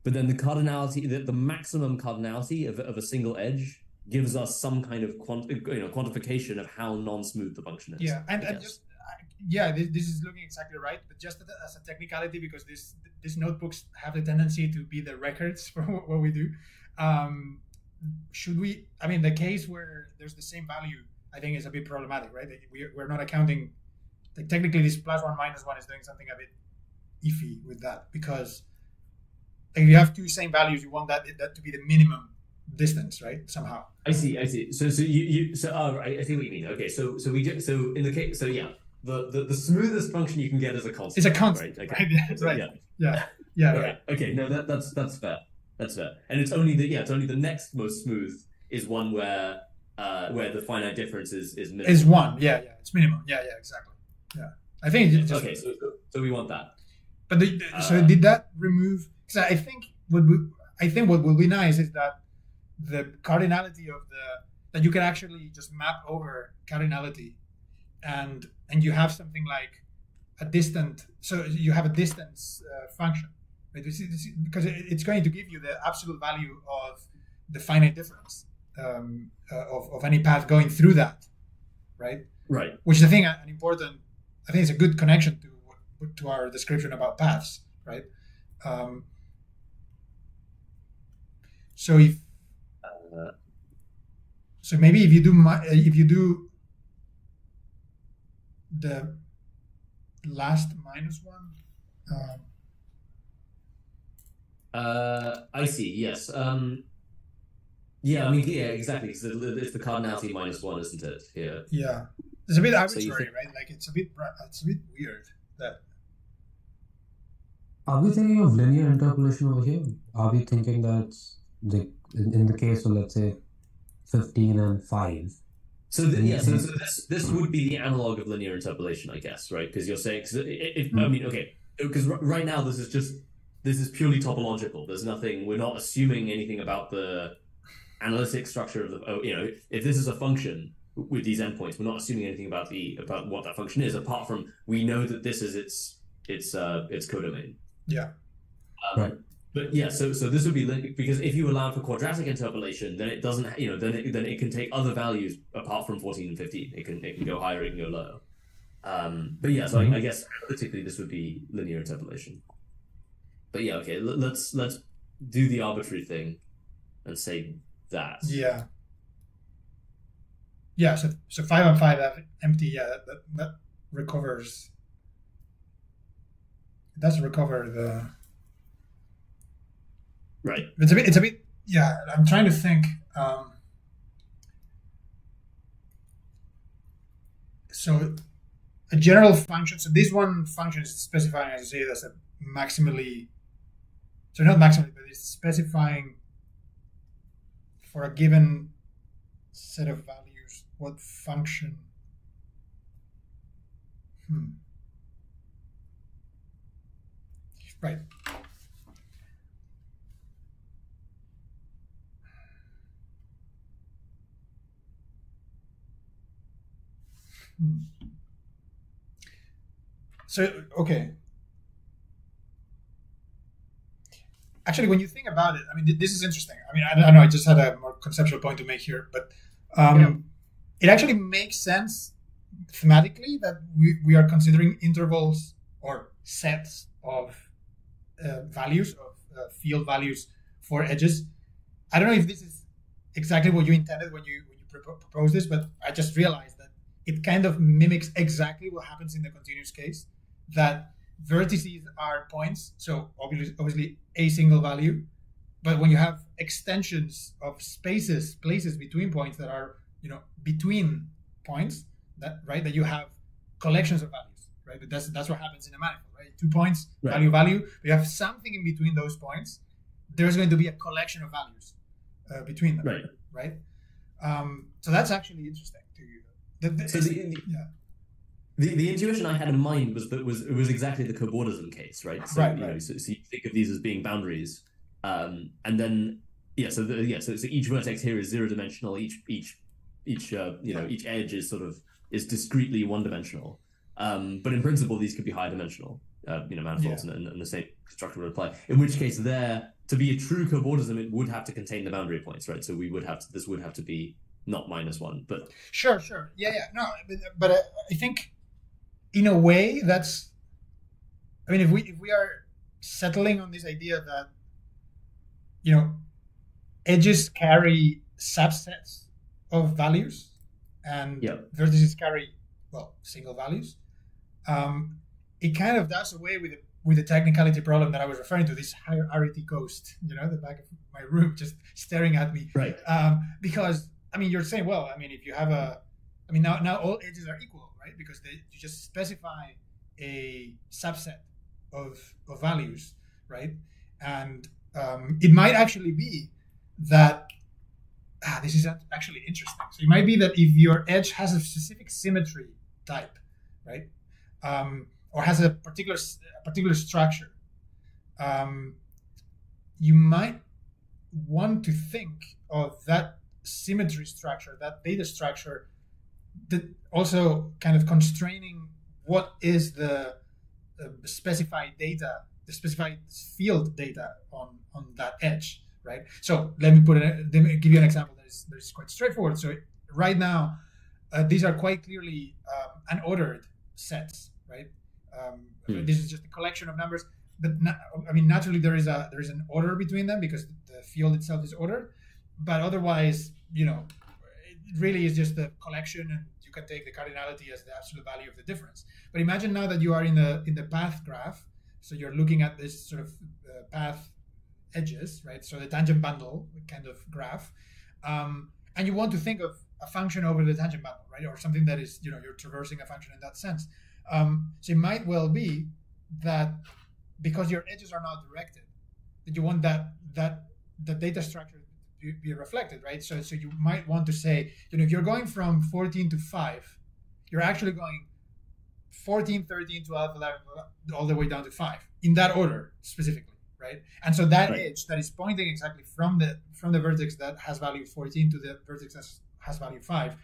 But then the cardinality, the maximum cardinality of a single edge gives us some kind of quantification of how non-smooth the function is. Yeah, and just this is looking exactly right. But just as a technicality, because these notebooks have the tendency to be the records for what we do. Should we? I mean, the case where there's the same value, I think, is a bit problematic, right? We're not accounting. Like, technically, this +1 -1 is doing something a bit iffy with that, because if you have two same values, you want that to be the minimum distance, right? Somehow. I see. So right, I see what you mean. Okay, so in the case, the smoothest function you can get is a constant. It's a constant, right? Okay. Right? Right. Yeah. Right. Okay, no, that's fair. That's fair. And it's only the next most smooth is one where the finite difference is minimal. Is 1. Yeah, it's minimum. Yeah, exactly. Yeah, I think it's just, okay. So we want that. But so did that remove? Because I think what will be nice is that the cardinality of that you can actually just map over cardinality, and you have something like a distant. So you have a distance function. Right? Because it's going to give you the absolute value of the finite difference of any path going through that, right? Right. Which is, I think, an important. I think it's a good connection to our description about paths, right? So maybe if you do the last -1. I see. Yes. Yeah. I mean, yeah, exactly. So it's the cardinality -1, isn't it? Here. Yeah. It's a bit arbitrary, right? Like it's a bit weird that. Are we thinking of linear interpolation over here? Are we thinking that in the case of, let's say, 15 and 5? So this would be the analog of linear interpolation, I guess, right? Because you're saying, because right now this is purely topological. There's nothing. We're not assuming anything about the analytic structure of if this is a function with these endpoints, we're not assuming anything about what that function is, apart from we know that this is its codomain. Yeah. Right. But yeah, so this would be because if you allow for quadratic interpolation, then it doesn't, then it can take other values apart from 14 and 15. It can go higher, it can go lower. But yeah, so I guess analytically this would be linear interpolation. But yeah, okay, let's do the arbitrary thing and say that. Yeah. Yeah. So 5 and 5 have empty. Yeah, that recovers. It does recover the. Right. It's a bit. Yeah, I'm trying to think. So a general function. So this one function is specifying, as you say, that's a maximally. So not maximally, but it's specifying for a given set of values what function. Right. So, okay. Actually, when you think about it, I mean, this is interesting. I mean, I don't know. I just had a more conceptual point to make here, but it actually makes sense thematically that we are considering intervals or sets of values, of field values for edges. I don't know if this is exactly what you intended when you propose this, but I just realized that it kind of mimics exactly what happens in the continuous case, that vertices are points, so obviously a single value, but when you have extensions of places between points that are, between points, that you have collections of values, right? But that's what happens in a manifold, right? 2 points, right. value. You have something in between those points. There's going to be a collection of values between them, right? So that's actually interesting to you. The intuition I had in mind was that it was exactly the cobordism case, right? So so you think of these as being boundaries, and then so each vertex here is zero dimensional. Each edge is discretely one dimensional. But in principle, these could be high dimensional, manifolds, and the same structure would apply. In which case, to be a true cobordism, it would have to contain the boundary points, right? So this would have to be not -1, but sure, no, but I think in a way that's, I mean, if we are settling on this idea that edges carry subsets of values and vertices carry single values, it kind of does away with the technicality problem that I was referring to, this hierarchy ghost, the back of my room just staring at me, right? Because I mean, you're saying, well, I mean, if you have now all edges are equal, right? Because you just specify a subset of values, right? And it might actually be that this is actually interesting. So it might be that if your edge has a specific symmetry type, right, or has a particular structure, you might want to think of that symmetry structure, that data structure, that also kind of constraining what is the specified data, the specified field data on that edge, right? So let me give you an example that is quite straightforward. So right now, these are quite clearly unordered sets, right? This is just a collection of numbers, but naturally there is an order between them because the field itself is ordered, but otherwise, it really is just a collection, and you can take the cardinality as the absolute value of the difference. But imagine now that you are in the path graph, so you're looking at this sort of path edges, right? So the tangent bundle kind of graph, and you want to think of a function over the tangent bundle, right? Or something that is, you're traversing a function in that sense. So it might well be that because your edges are not directed, that you want that the data structure to be reflected, right? So you might want to say, if you're going from 14 to 5, you're actually going 14, 13, 12, 11, all the way down to 5 in that order specifically, right? And so that edge that is pointing exactly from the vertex that has value 14 to the vertex that has value 5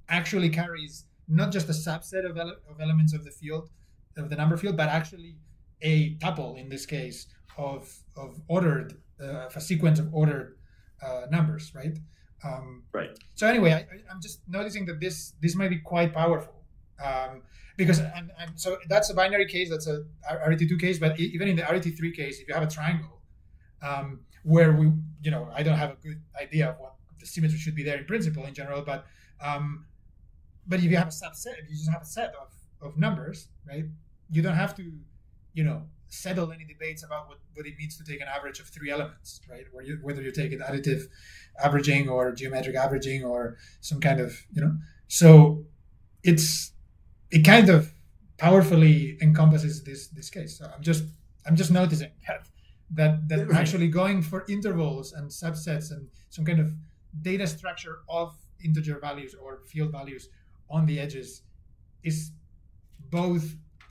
actually carries not just a subset of elements of the field, of the number field, but actually a tuple, in this case, of ordered, a sequence of ordered numbers, right? So anyway, I'm just noticing that this might be quite powerful, because and so that's a binary case, that's a RT2 case, but even in the RT3 case, if you have a triangle, where I don't have a good idea of what the symmetry should be there in principle in general, but if you have a subset, if you just have a set of numbers, right, you don't have to, settle any debates about what it means to take an average of 3 elements, right? Whether you take an additive averaging or geometric averaging or some kind of, So it kind of powerfully encompasses this case. So I'm just noticing that actually going for intervals and subsets and some kind of data structure of integer values or field values on the edges is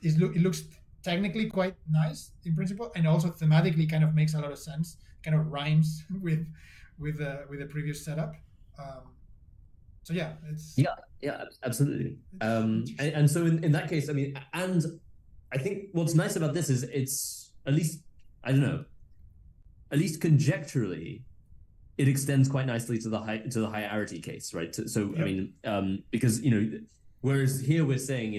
it looks technically quite nice in principle, and also thematically kind of makes a lot of sense, kind of rhymes with the previous setup. So yeah, it's Yeah, absolutely. And so in that case, I mean, and I think what's nice about this is it's at least, I don't know, at least conjecturally, it extends quite nicely to the high arity case, right? So yep. I mean, because whereas here we're saying,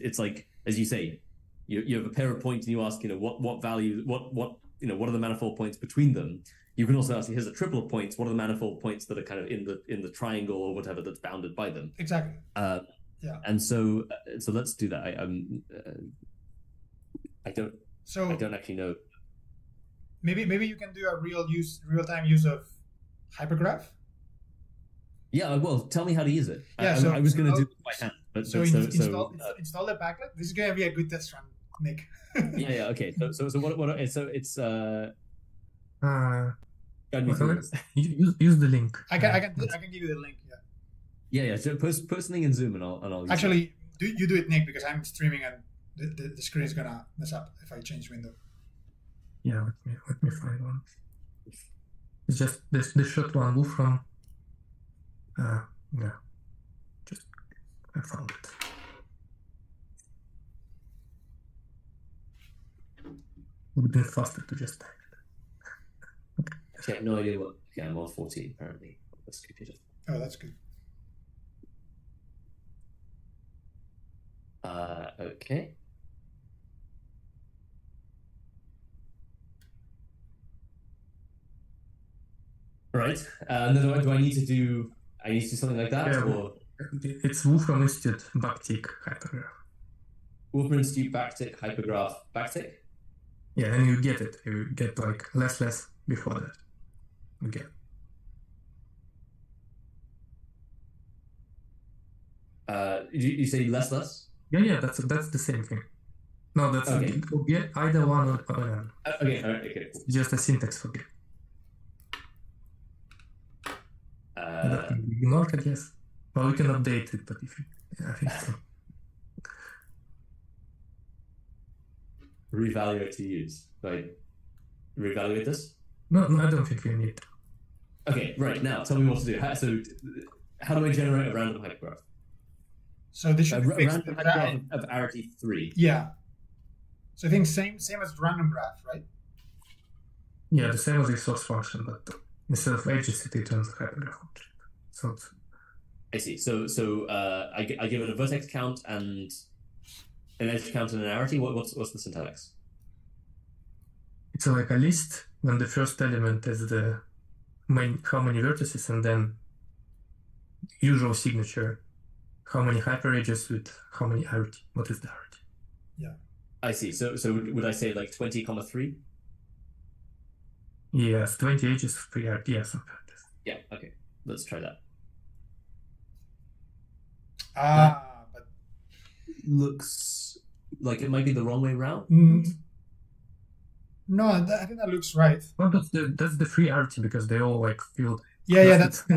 it's like, as you say, you have a pair of points and you ask, what value, what are the manifold points between them? You can also ask, here's a triple of points. What are the manifold points that are kind of in the triangle or whatever that's bounded by them? Exactly. Yeah. And so let's do that. I don't actually know. Maybe you can do a real-time use of hypergraph. Yeah. Well, tell me how to use it. Yeah. I was going to do it by hand. Install the packlet. This is going to be a good test run, Nick. Yeah. Okay. So what? So it's Use the link. I can give you the link. Yeah. So post something in Zoom and I'll use actually you do it, Nick, because I'm streaming and the screen is gonna mess up if I change window. Yeah, let me find one. It's just the short one move from. Yeah, just I found it. Would have been faster to just type it. Okay, I have no idea what. Okay, I'm on 14 apparently. That's computer. Oh, that's good. Okay. Right. Do I need to do? I need to do something like that, or it's Wolfram Institute backtick hypergraph. Wolfram Institute backtick hypergraph backtick. Yeah, and you get it. You get like less before that. Okay. You say less? Yeah. That's the same thing. No, that's okay. Get either one or another. Okay. All right. Okay. Just a syntax forget. Ignored, I guess. Well, we can update it, but I think so. Reevaluate to use. Like, reevaluate this? No, I don't think we need. Okay, right. Now, tell me what to do. How do I generate a random hypergraph? So this should be random hypergraph of arity 3. Yeah. So I think same as random graph, right? Yeah, the same as the source function, but instead of edges, it returns a hypergraph object. So I see. So I give it a vertex count and an edge count and an arity. What's the syntax? It's like a list when the first element is the how many vertices, and then usual signature, how many hyper edges with how many arity. What is the arity? Yeah. I see. So would I say like 20,3? Yes, 20 edges, 3 arity. Yeah, something like this. Yeah. Okay. Let's try that. But looks like it might be the wrong way around. No, I think that looks right. Well, that's the free arity because they all like filled. Yeah, that's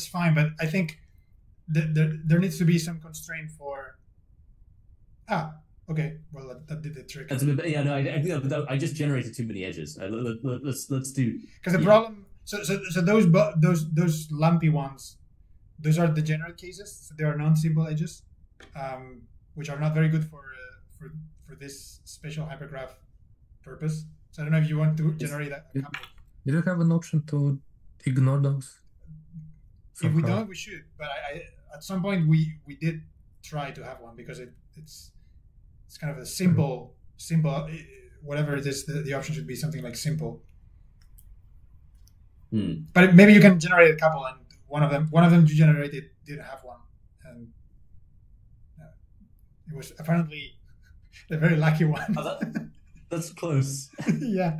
fine. But I think there needs to be some constraint for. Okay. Well, that did the trick. I just generated too many edges. Let's do. Because the problem. So those lumpy ones, those are degenerate cases. So they are non-simple edges, which are not very good for this special hypergraph purpose. So I don't know if you want to generate a couple. You don't have an option to ignore those. If we don't, we should. But I at some point we did try to have one because it's kind of a simple whatever it is. The option should be something like simple. But maybe you can generate a couple, and one of them you generated didn't have one, and it was apparently the very lucky one. That's close. Yeah.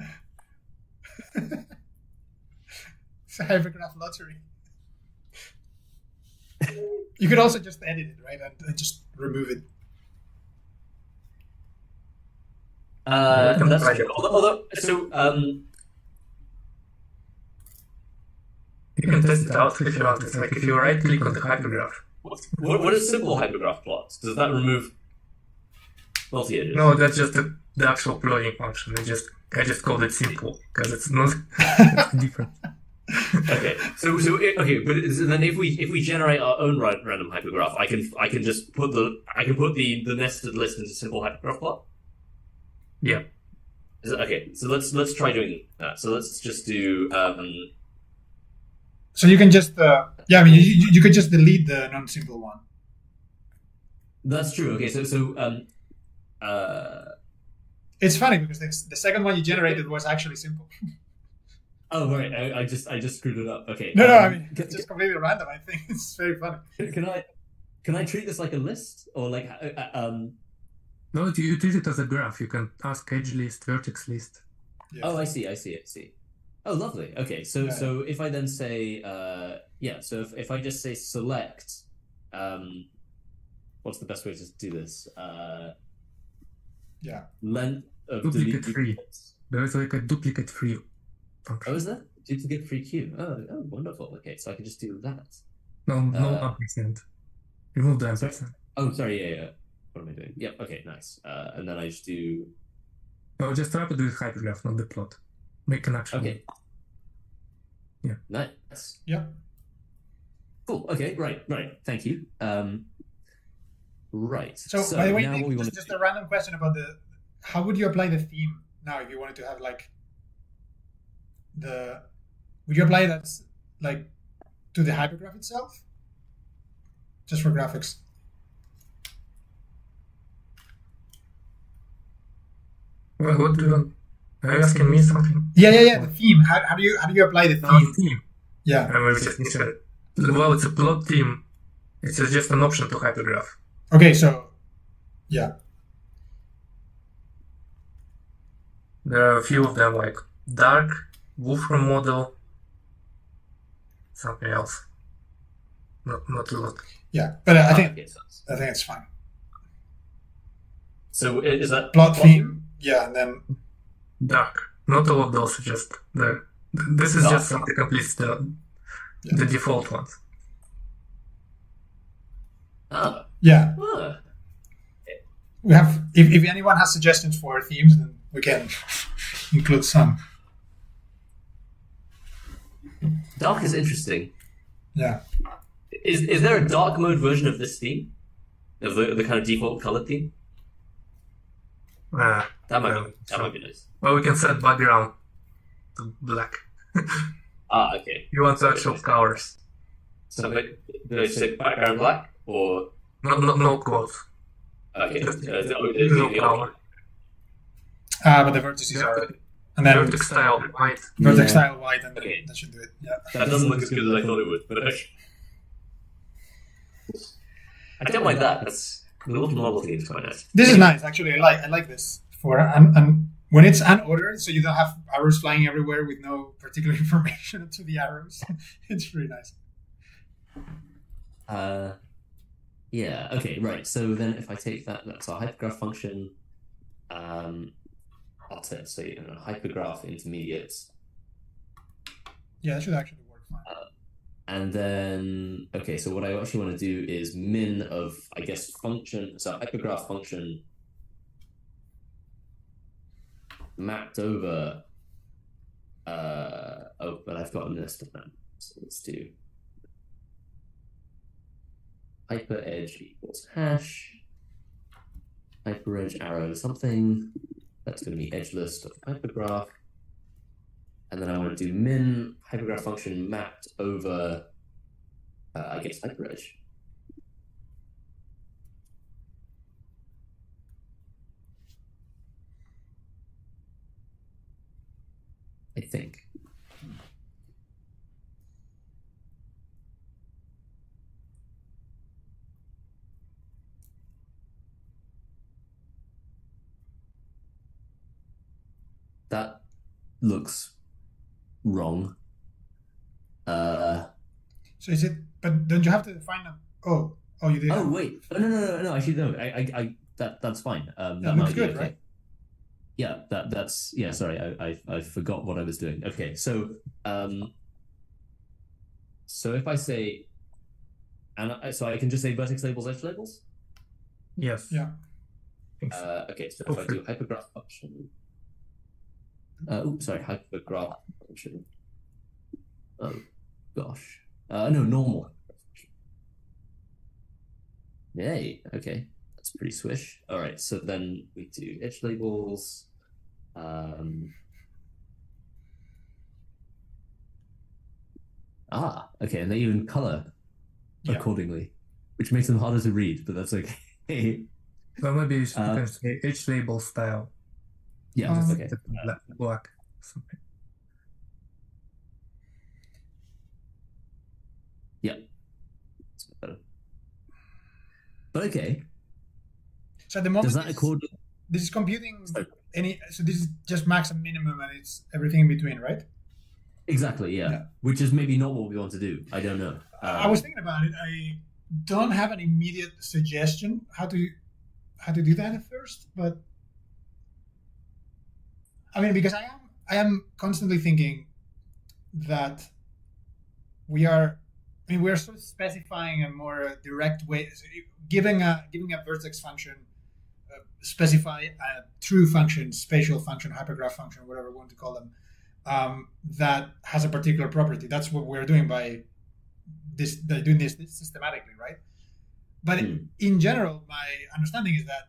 It's a hypergraph lottery. You could also just edit it, right, and just remove it. That's true. Although, you can test it out if you want. It's like if you right click on the hypergraph. What is simple hypergraph plots? Does that remove multi-edges? No, that's just the actual plotting function. I just called it simple because it's not different. Okay, okay, but then if we generate our own random hypergraph, I can just put the nested list into simple hypergraph plot. Yeah. Okay, so let's try doing that. So let's just do. So you can just I mean you could just delete the non-simple one. That's true. Okay, It's funny because the second one you generated was actually simple. Oh right, I just screwed it up. Okay. No, I mean it's just completely random. I think it's very funny. Can I treat this like a list or like No, you treat it as a graph. You can ask edge list, vertex list. Yeah. Oh, I see. Oh, lovely. Okay, so if I then say so if I just say select, what's the best way to do this? Length of duplicate free. There is like a duplicate free function. Oh, is there? Duplicate free queue. Oh, wonderful. Okay, so I can just do that. No ampersand. Remove the ampersand. Oh, sorry. Yeah. What am I doing? Yep. Okay, nice. And then I just do. No, just wrap it with hypergraph, not the plot. Make an action. Okay. Yeah. Nice. Yeah. Cool. Okay. Right. Thank you. Right. So by the way, Nick, just a random question about how would you apply the theme now if you wanted to have like would you apply that like to the hypergraph itself? Just for graphics. Well, what do you want? Are you asking me something? Yeah. The theme. How do you apply the theme? Yeah. Well, it's a plot theme. It's just an option to hypergraph. Okay, so yeah. There are a few of them, like dark, Wolfram model, something else. Not a lot. Yeah, but I think it's fine. So is that plot theme? Yeah, and then dark. Not all of those. Just this is just something completes the default ones. Yeah. We have. If anyone has suggestions for themes, then we can include some. Dark is interesting. Yeah. Is there a dark mode version of this theme? Of the kind of default color theme? That might be nice. Well, we can set background to black. Okay. You want actual colors. So do I set background black or no quotes? Okay. No color. But the vertices are and then vertex style white. Vertex style white, and okay. That should do it. Yeah. That doesn't look as good as I thought it would, but okay. I don't mind that. That's the little novelty is quite nice. This is nice, actually. I like this for and when it's unordered, so you don't have arrows flying everywhere with no particular information to the arrows. It's really nice. Yeah. Okay. Right. So then, if I take that's our hypergraph function. I'll say hypergraph intermediates. Yeah, that should actually work fine. And then, okay, so what I actually want to do is min of, I guess, function. So hypergraph function mapped over. But I've got a list of them. So let's do hyper edge equals hash. Hyper edge arrow something. That's going to be edge list of hypergraph. And then I want to do min hypergraph function mapped over, I guess, hyper edge. I think. That looks wrong. So is it? But don't you have to define them? Oh, you did. Oh wait, no. Actually, no. That's fine. That might be good, okay. Right? Yeah, that's yeah. Sorry, I forgot what I was doing. Okay, so if I say, so I can just say vertex labels, edge labels. Yes. Yeah. Okay, so if I do hypergraph function. Hypergraph function Oh, gosh. No, normal. Yay. Okay. That's pretty swish. All right. So then we do edge labels. Okay. And they even color accordingly, which makes them harder to read, but that's okay. So maybe you can say edge label style. Yeah. Okay. Black. Something. Yeah. That's better. But okay. So at the moment, does that accord? This is computing any. So this is just max and minimum, and it's everything in between, right? Exactly. Yeah. Which is maybe not what we want to do. I don't know. I was thinking about it. I don't have an immediate suggestion how to do that at first, but I mean, because I am constantly thinking that we are sort of specifying a more direct way, giving a vertex function, specify a true function, spatial function, hypergraph function, whatever we want to call them, that has a particular property. That's what we're doing by doing this systematically, right? But in general, my understanding is that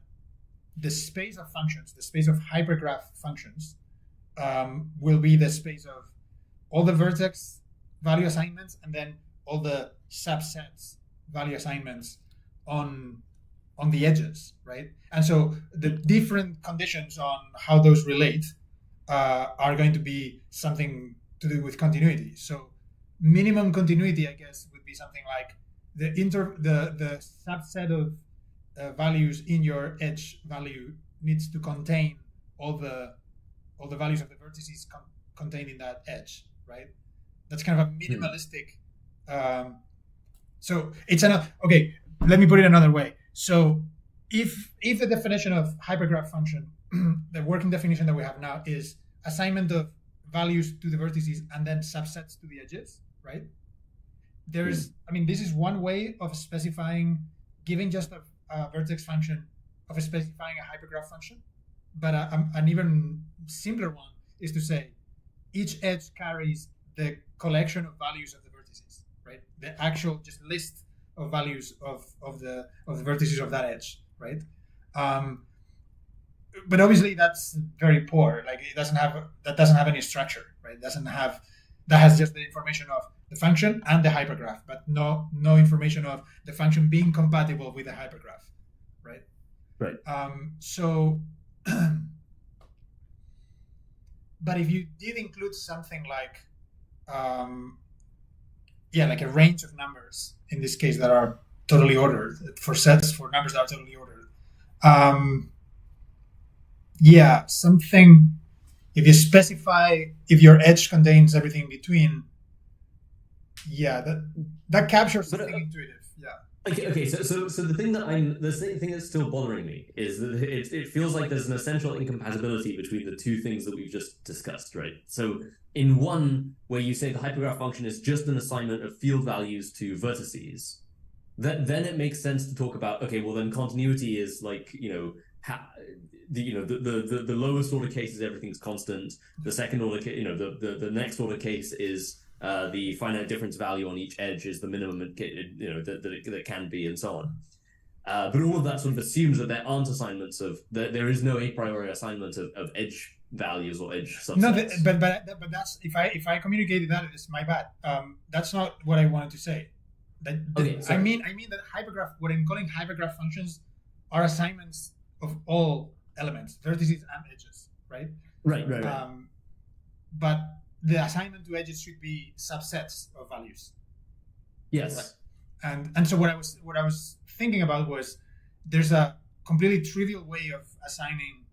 the space of functions, the space of hypergraph functions, will be the space of all the vertex value assignments and then all the subsets value assignments on the edges, right? And so the different conditions on how those relate are going to be something to do with continuity. So minimum continuity, I guess, would be something like the subset of values in your edge value needs to contain all the values of the vertices contained in that edge, right? That's kind of a minimalistic. So it's okay. Let me put it another way. So if the definition of hypergraph function, the working definition that we have now, is assignment of values to the vertices and then subsets to the edges, right? This is one way of specifying, giving just a vertex function, of specifying a hypergraph function. But an even simpler one is to say each edge carries the collection of values of the vertices, right? The actual just list of values of the vertices of that edge, right? But obviously that's very poor. Like that doesn't have any structure, right? That has just the information of the function and the hypergraph, but no information of the function being compatible with the hypergraph, right? Right. So, but if you did include something like, like a range of numbers in this case that are totally ordered, for numbers that are totally ordered, something. If you specify if your edge contains everything in between, that captures something intuitive. Yeah. Okay. So the thing that's still bothering me is that it feels like there's an essential incompatibility between the two things that we've just discussed, right? So in one where you say the hypergraph function is just an assignment of field values to vertices, then it makes sense to talk about, okay, well then continuity is like, the lowest order case is everything's constant. The second order case, the next order case is the finite difference value on each edge is the minimum, that it can be, and so on. But all of that sort of assumes that there aren't assignments there is no a priori assignment of edge values or edge subsets. No, but that's if I communicated that, it's my bad. That's not what I wanted to say. I mean that hypergraph. What I'm calling hypergraph functions are assignments of all elements, vertices and edges, right? Right. But the assignment to edges should be subsets of values. Yes. Right? And so what I was thinking about was there's a completely trivial way of assigning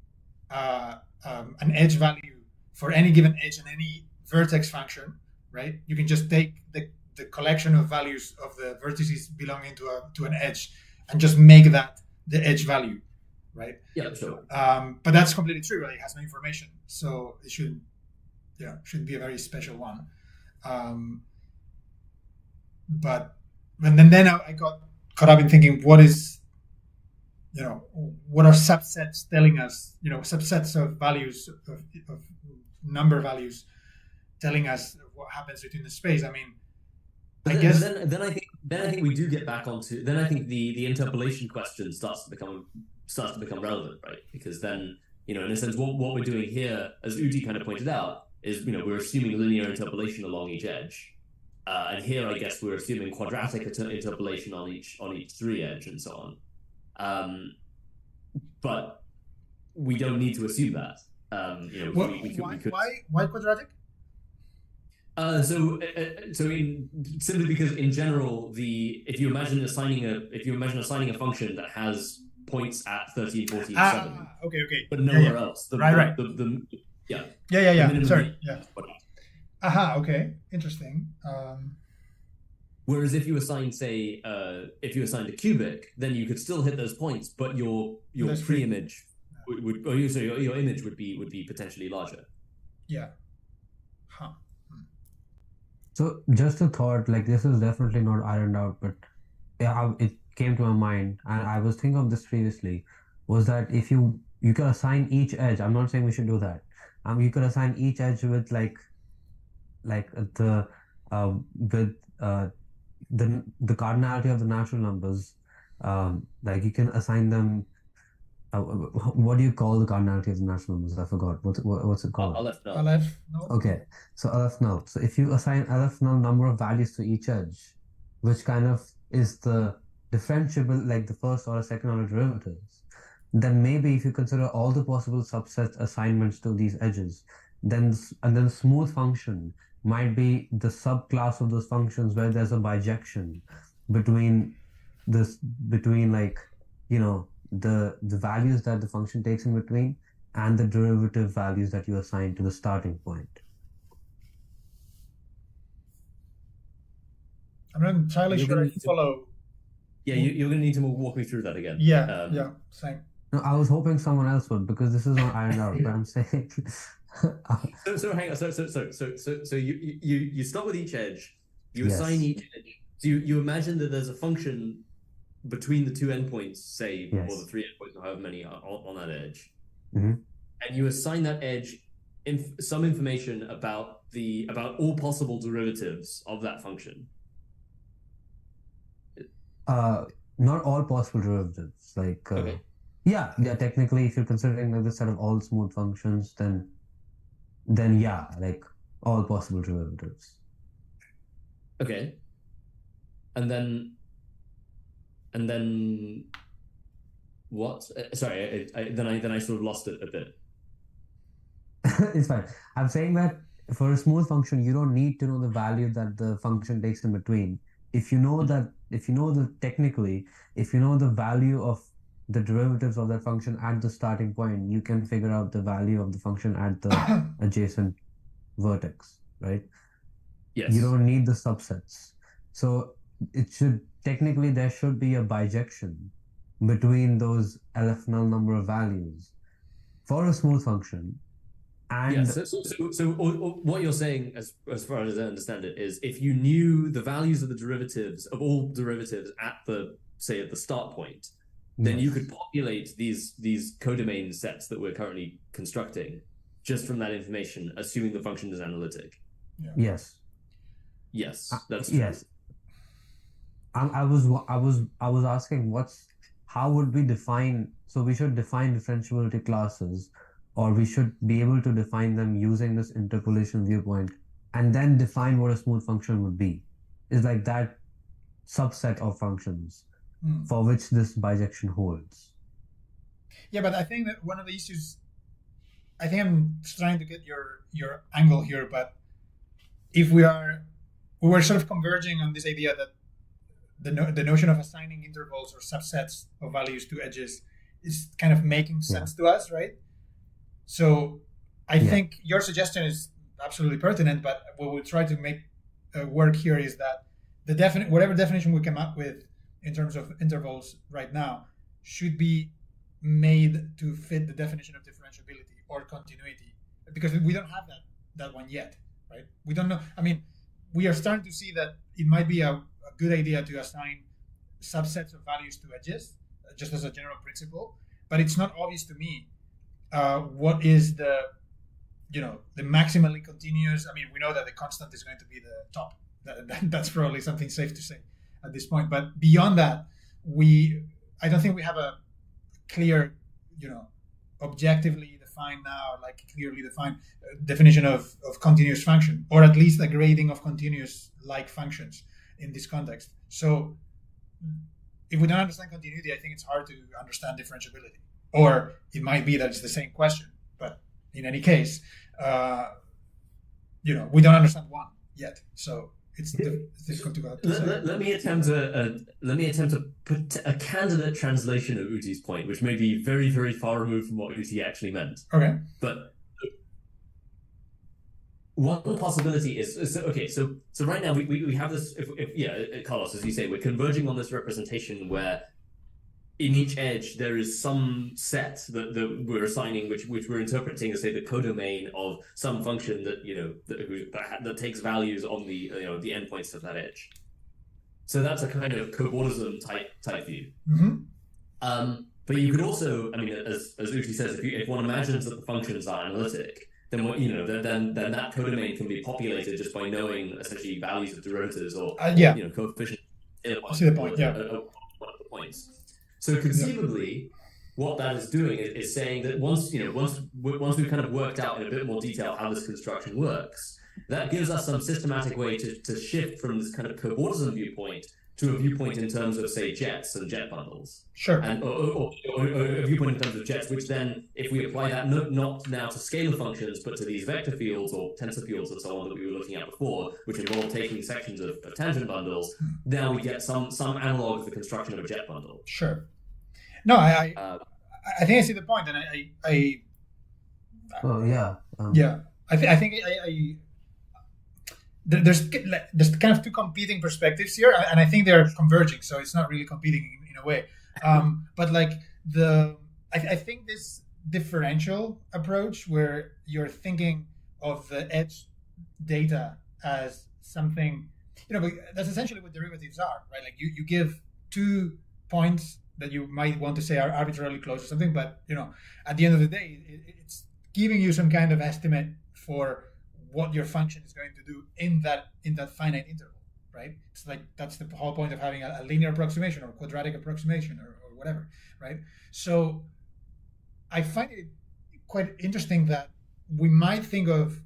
an edge value for any given edge and any vertex function, right? You can just take the collection of values of the vertices belonging to an edge and just make that the edge value, right? Yeah, sure. But that's completely trivial. It has no information, so it shouldn't be a very special one. But then I got caught up in thinking, what are subsets telling us? Subsets of values of number values telling us what happens between the space. I mean, But I guess then I think we do get back onto. Then I think the interpolation question starts to become relevant, right? Because then, in a sense, what we're doing here, as Uti kind of pointed out, is we're assuming linear interpolation along each edge, and here I guess we're assuming quadratic interpolation on each 3 edge and so on. But we don't need to assume that. We could. Why quadratic? Simply because in general, if you imagine assigning a function that has points at 13, 14, 7, okay, but nowhere else. Right. Yeah. Sorry. Yeah. Okay. Interesting. Whereas if you assign, say, if you assigned a cubic, then you could still hit those points, but your pre-image your image would be potentially larger. Yeah. Huh. So just a thought, like this is definitely not ironed out, but it came to my mind, and I was thinking of this previously, was that if you could assign each edge, I'm not saying we should do that. You could assign each edge with the cardinality of the natural numbers. Like you can assign them. What do you call the cardinality of the natural numbers? I forgot. What's it called? Aleph null. Okay, so Aleph null. So if you assign Aleph null number of values to each edge, which kind of is the differentiable, like the first or second order derivatives, then maybe if you consider all the possible subset assignments to these edges, then smooth function might be the subclass of those functions where there's a bijection between the values that the function takes in between and the derivative values that you assign to the starting point. I'm not entirely sure I follow. Yeah, you're going to need to walk me through that again. Yeah, same. No, I was hoping someone else would, because this is not ironed out, but I'm saying... So hang on. So you start with each edge, you Yes. assign each edge. So you imagine that there's a function between the 2 endpoints, say, Yes. or the 3 endpoints, or however many are on that edge, Mhm. and you assign that edge some information about all possible derivatives of that function. Not all possible derivatives. Like, Okay. yeah, technically, if you're considering like this set of all smooth functions, then yeah, like all possible derivatives. Okay. And then what? Sorry, then I sort of lost it a bit. It's fine. I'm saying that for a smooth function, you don't need to know the value that the function takes in between. If you know the value of the derivatives of that function at the starting point, you can figure out the value of the function at the adjacent vertex, right? Yes. You don't need the subsets. So technically there should be a bijection between those Aleph null number of values for a smooth function. And yeah, so what you're saying, as far as I understand it, is if you knew the values of the derivatives of all derivatives at the start point, then you could populate these codomain sets that we're currently constructing just from that information, assuming the function is analytic. Yeah. Yes. Yes, that's true. Yes. I was asking how would we define? So we should define differentiability classes, or we should be able to define them using this interpolation viewpoint, and then define what a smooth function would be. Is like that subset of functions for which this bijection holds. Yeah, but I think that one of the issues, I think I'm trying to get your angle here, but if we were sort of converging on this idea that the notion of assigning intervals or subsets of values to edges is kind of making sense to us, right? So I think your suggestion is absolutely pertinent, but what we try to make work here is that whatever definition we come up with in terms of intervals right now should be made to fit the definition of differentiability or continuity, because we don't have that one yet, right? We don't know. I mean, we are starting to see that it might be a good idea to assign subsets of values to edges, just as a general principle, but it's not obvious to me what is the the maximally continuous. I mean, we know that the constant is going to be the top. That's probably something safe to say at this point. But beyond that, I don't think we have a clear, objectively defined now, like clearly defined definition of continuous function, or at least a grading of continuous like functions in this context. So if we don't understand continuity, I think it's hard to understand differentiability. Or it might be that it's the same question, but in any case, we don't understand one yet. So it's difficult to go. Let me attempt to put a candidate translation of Uti's point, which may be very, very far removed from what Uti actually meant. Okay. But one possibility is okay. So right now we have this. Carlos, as you say, we're converging on this representation where in each edge there is some set that we're assigning, which we're interpreting as, say, the codomain of some function that takes values on the the endpoints of that edge. So that's a kind of cobordism type view. Mm-hmm. But you could also, I mean, as Uti says, if one imagines that the functions are analytic, then then that codomain can be populated just by knowing essentially values of derivatives or coefficients. I see the point. Yeah. One of the points. So conceivably, what that is doing is saying that once we've kind of worked out in a bit more detail how this construction works, that gives us some systematic way to shift from this kind of cobordism viewpoint to a viewpoint in terms of, say, jets and jet bundles. Sure. And or a viewpoint in terms of jets, which then, if we apply that not now to scalar functions, but to these vector fields or tensor fields and so on that we were looking at before, which involve taking sections of tangent bundles, now we get some analog of the construction of a jet bundle. Sure. No, I think I see the point, and I think there's kind of two competing perspectives here, and I think they're converging, so it's not really competing in a way. But like I think this differential approach where you're thinking of the edge data as something, but that's essentially what derivatives are, right? Like you give 2 points that you might want to say are arbitrarily close or something, but at the end of the day, it's giving you some kind of estimate for what your function is going to do in that finite interval, right? It's like that's the whole point of having a linear approximation or quadratic approximation or whatever, right? So I find it quite interesting that we might think of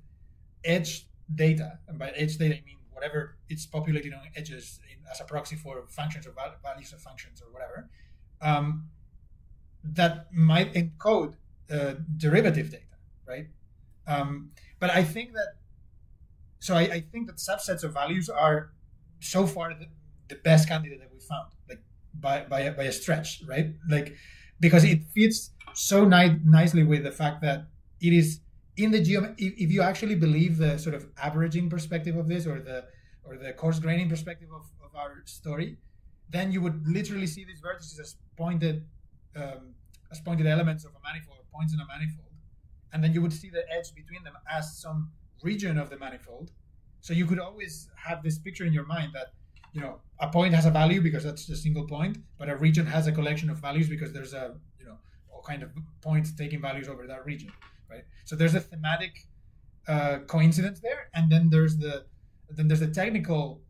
edge data, and by edge data I mean whatever it's populated on edges as a proxy for functions or values of functions or whatever, that might encode derivative data, right? But I think that subsets of values are so far the best candidate that we found, like by a stretch, right? Like because it fits so nicely with the fact that it is in the if you actually believe the sort of averaging perspective of this or the coarse graining perspective of our story, then you would literally see these vertices as pointed elements of a manifold, or points in a manifold, and then you would see the edge between them as some region of the manifold. So you could always have this picture in your mind that a point has a value because that's a single point, but a region has a collection of values because there's all kind of points taking values over that region, right? So there's a thematic coincidence there, and then there's the technical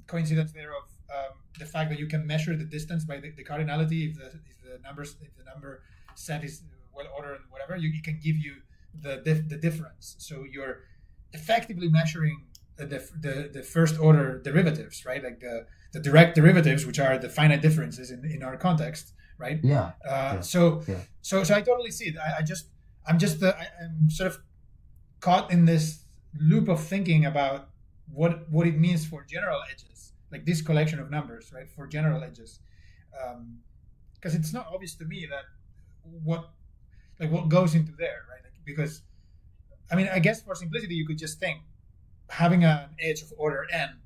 coincidence there of the fact that you can measure the distance by the cardinality. If the number set is well ordered and whatever, it can give you the difference. So you're effectively measuring the first order derivatives, right? Like the direct derivatives, which are the finite differences in our context, right? So I totally see it. I'm sort of caught in this loop of thinking about what it means for general edges, like this collection of numbers, right? For general edges, because it's not obvious to me that what goes into there, right? Like, because I mean, I guess for simplicity, you could just think having an edge of order n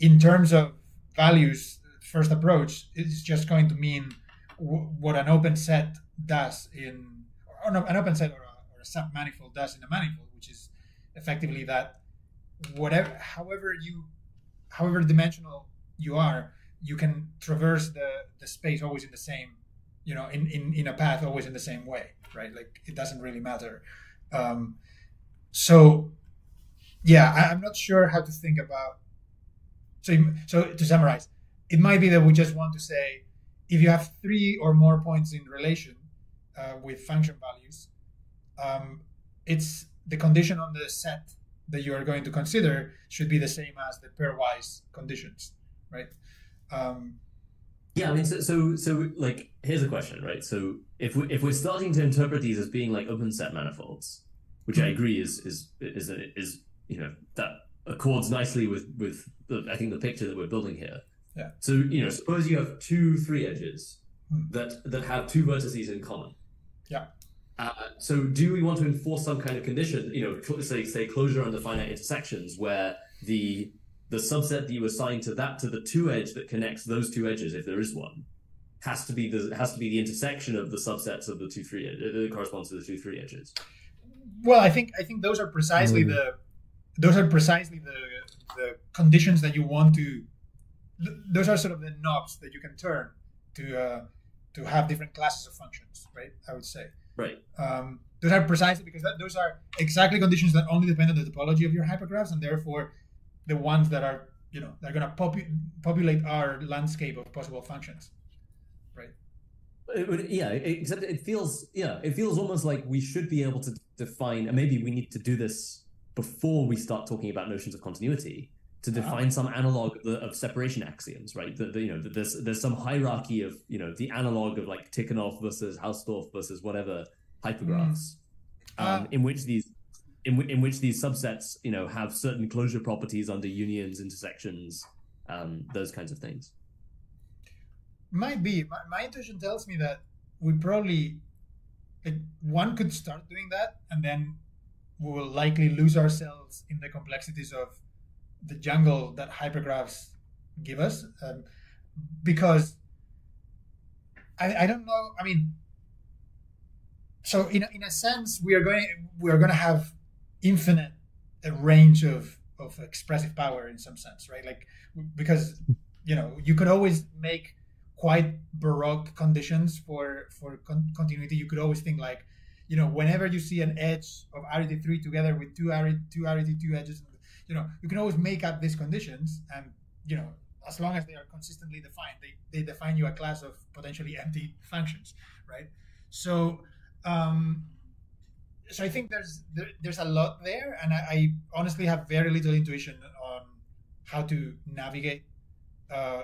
in terms of values, first approach is just going to mean what an open set does an open set or a submanifold does in a manifold, which is effectively that however dimensional you are, you can traverse the space always in the same, in a path always in the same way, right? Like it doesn't really matter So yeah, I'm not sure how to think about. So to summarize, it might be that we just want to say, if you have 3 or more points in relation with function values, it's the condition on the set that you are going to consider should be the same as the pairwise conditions, right? Yeah, I mean, so like, here's a question, right? So if we're starting to interpret these as being like open set manifolds, which I agree is that accords nicely with I think the picture that we're building here. Yeah. So suppose you have 2 3 edges that have 2 vertices in common. Yeah. So do we want to enforce some kind of condition, say closure under finite intersections, where the subset that you assign to the 2 edge that connects those 2 edges, if there is one, has to be the intersection of the subsets of the 2 3 edges that corresponds to the 2 3 edges. Well, I think those are precisely the conditions that you want to. Those are sort of the knobs that you can turn to have different classes of functions, right? I would say. Right. Those are precisely because those are exactly conditions that only depend on the topology of your hypergraphs, and therefore the ones that are they're going to populate our landscape of possible functions, right? Except it feels almost like we should be able to define, and maybe we need to do this before we start talking about notions of continuity, to define some analog of separation axioms, right? There's some hierarchy of the analog of like Tikhonov versus Hausdorff versus whatever hypergraphs, in which these subsets have certain closure properties under unions, intersections, those kinds of things. Might be. My intuition tells me that we probably one could start doing that, and then we will likely lose ourselves in the complexities of the jungle that hypergraphs give us, because I don't know. I mean, so in a sense, we are going to have infinite range of expressive power in some sense, right? Like, because you could always make quite baroque conditions for continuity. You could always think like, whenever you see an edge of arity 3 together with two arity 2 edges, you can always make up these conditions, and as long as they are consistently defined, they define you a class of potentially empty functions, right? So I think there's a lot there, and I honestly have very little intuition on how to navigate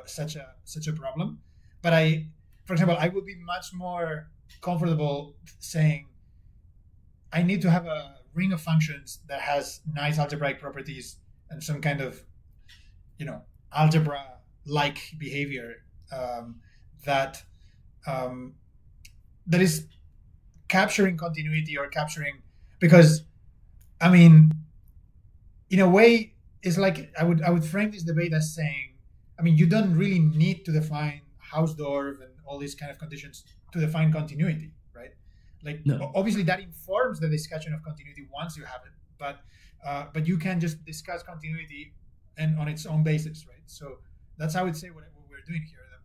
such a problem. But for example, I would be much more comfortable saying I need to have a ring of functions that has nice algebraic properties and some kind of algebra-like behavior that is capturing continuity or capturing, because I mean, in a way, it's like I would frame this debate as saying, I mean, you don't really need to define Hausdorff and all these kind of conditions to define continuity, right? Like, no. Obviously that informs the discussion of continuity once you have it, but you can just discuss continuity and on its own basis, right? So that's, I would say, what we're doing here, that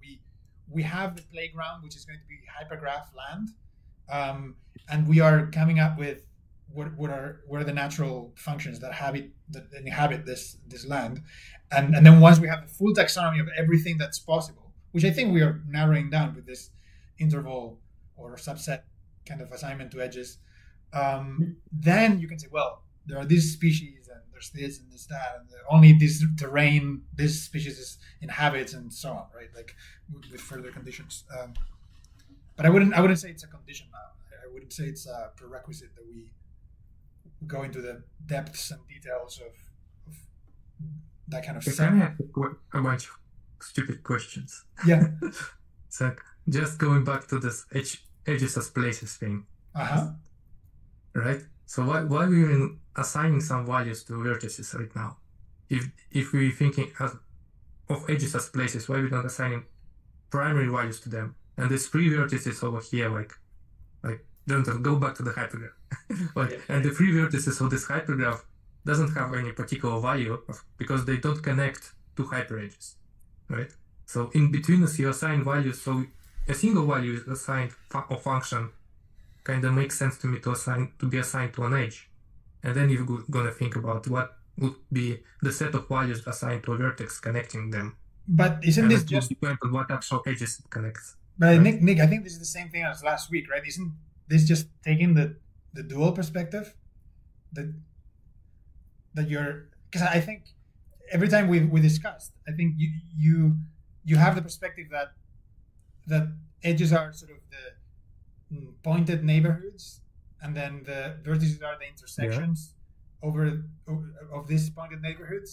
we have the playground, which is going to be hypergraph land, and we are coming up with what are the natural functions that inhabit this land, and then once we have the full taxonomy of everything that's possible, which I think we are narrowing down with this interval or subset kind of assignment to edges, then you can say, well, there are these species and there's this and this that, and only this terrain this species inhabits, and so on, right? Like with further conditions. But I wouldn't say it's a condition now. I wouldn't say it's a prerequisite that we go into the depths and details of that kind of stuff. Can I ask a bunch of stupid questions? Yeah. So just going back to this edges as places thing. Right? So why we're assigning some values to vertices right now? If we're thinking of edges as places, why we not assigning primary values to them? And these 3 vertices over here, like don't go back to the hypergraph. And the 3 vertices of this hypergraph doesn't have any particular value because they don't connect to hyperedges, right? So in between us, you assign values. So a single value is assigned a function kind of makes sense to me to be assigned to an edge. And then you're gonna think about what would be the set of values assigned to a vertex connecting them. But isn't And this it will just? depend on what actual edges it connects. But right? Nick, I think this is the same thing as last week, right? Isn't this just taking the dual perspective that you're? Because I think every time we discussed, I think you have the perspective that edges are sort of the pointed neighborhoods, and then the vertices are the intersections of these pointed neighborhoods.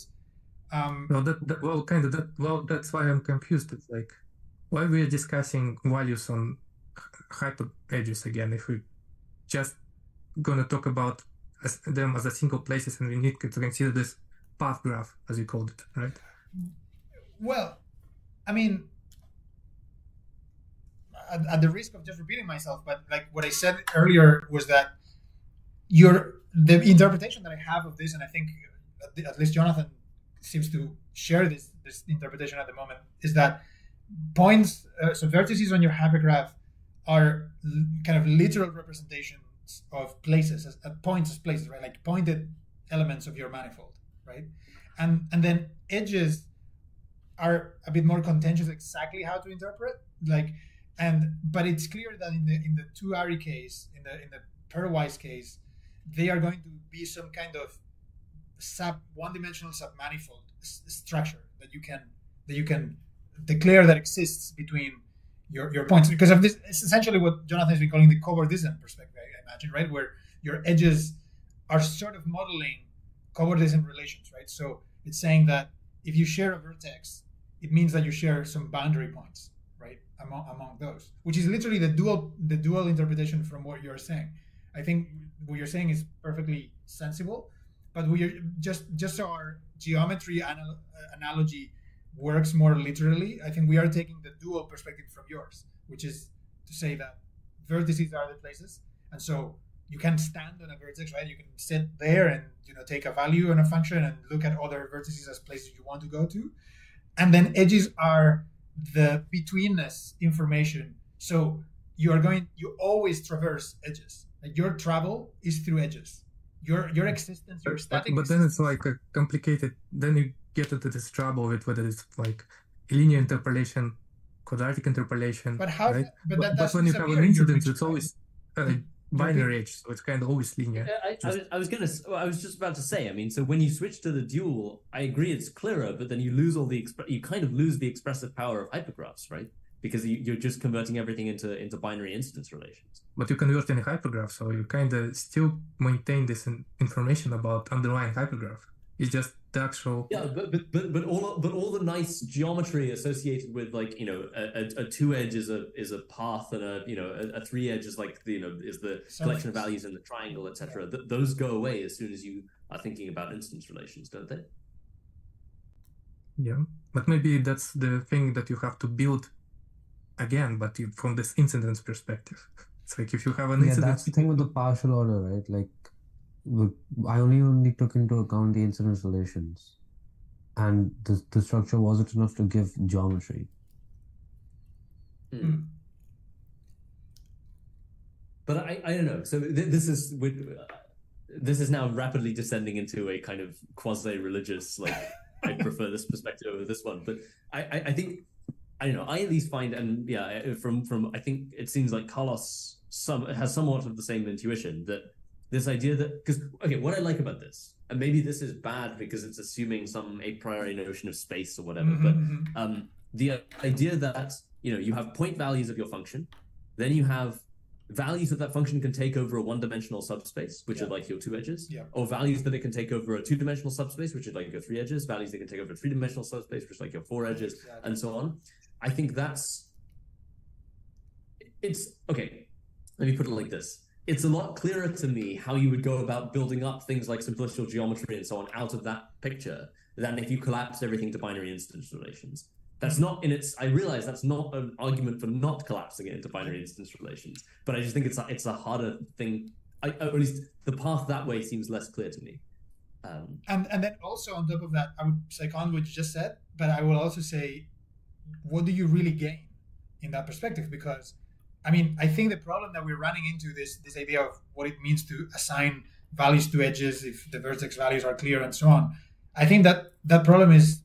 That's why I'm confused. It's like, why we are discussing values on hyper edges again if we just gonna talk about them as a single places, and we need to consider this path graph, as you called it, right? Well, I mean, at the risk of just repeating myself, but like what I said earlier was that the interpretation that I have of this, and I think at least Jonathan seems to share this interpretation at the moment, is that points, so vertices on your hypergraph are kind of literal representations of places, as points as places, right? Like pointed elements of your manifold, right? And then edges are a bit more contentious exactly how to interpret, but it's clear that in the 2-ary case, in the pairwise case, they are going to be some kind of one-dimensional submanifold structure that you can declare that exists between your points, because of this. It's essentially what Jonathan has been calling the cobordism perspective, I imagine, right? Where your edges are sort of modeling cobordism relations, right? So it's saying that if you share a vertex, it means that you share some boundary points, right, among those, which is literally the dual interpretation from what you're saying. I think what you're saying is perfectly sensible, but we are just so our geometry analogy works more literally, I think we are taking the dual perspective from yours, which is to say that vertices are the places, and so you can stand on a vertex, right? You can sit there and take a value on a function and look at other vertices as places you want to go to, and then edges are the betweenness information. So you always traverse edges. Like your travel is through edges. Your existence, your static. But then it's like a complicated. Then you get into this trouble with whether it's like linear interpolation, quadratic interpolation. But how? Right? But when you have an incidence, it's always binary edge, so it's kind of always linear. I was just about to say. I mean, so when you switch to the dual, I agree it's clearer, but then you lose you kind of lose the expressive power of hypergraphs, right? Because you're just converting everything into binary instance relations. But you convert in a hypergraph, so you kind of still maintain this information about underlying hypergraph. It's just the actual. Yeah, but all the nice geometry associated with, like, a 2-edge is a path, and a 3-edge is like is the collection of values in the triangle, etc. Those go away as soon as you are thinking about instance relations, don't they? Yeah, but maybe that's the thing that you have to build again, but from this incidence perspective. It's like if you have an incidence. Yeah, that's the thing with the partial order, right? Like, I only took into account the incidence relations, and the structure wasn't enough to give geometry. But I don't know. So this is now rapidly descending into a kind of quasi-religious, like, I prefer this perspective over this one. But I think, I don't know, I at least find, and yeah, from I think it seems like Carlos has somewhat of the same intuition, that this idea that, because, okay, what I like about this, and maybe this is bad because it's assuming some a priori notion of space or whatever, but the idea that, you have point values of your function, then you have values that function can take over a one-dimensional subspace, which are like your 2 edges, or values that it can take over a 2-dimensional subspace, which is like your 3 edges, values that can take over a 3-dimensional subspace, which is like your 4 edges, and so on. I think it's okay. Let me put it like this. It's a lot clearer to me how you would go about building up things like simplicial geometry and so on out of that picture than if you collapse everything to binary instance relations. That's not I realize that's not an argument for not collapsing it into binary instance relations, but I just think it's a harder thing. Or at least the path that way seems less clear to me. And then also on top of that, I would second what you just said, but I will also say, what do you really gain in that perspective? Because I mean, I think the problem that we're running into this idea of what it means to assign values to edges if the vertex values are clear and so on. I think that problem is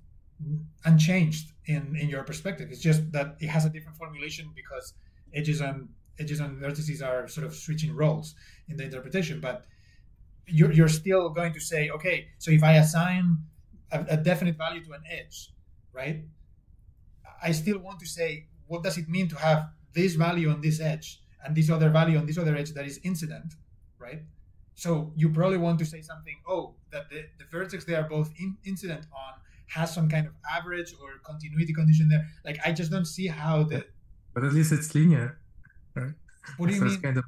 unchanged in your perspective. It's just that it has a different formulation because edges and vertices are sort of switching roles in the interpretation. But you're still going to say, okay, so if I assign a definite value to an edge, right? I still want to say, what does it mean to have this value on this edge and this other value on this other edge that is incident, right? So you probably want to say something, that the vertex they are both incident on has some kind of average or continuity condition there. Like, I just don't see how the... But at least it's linear, right? What do you mean? Kind of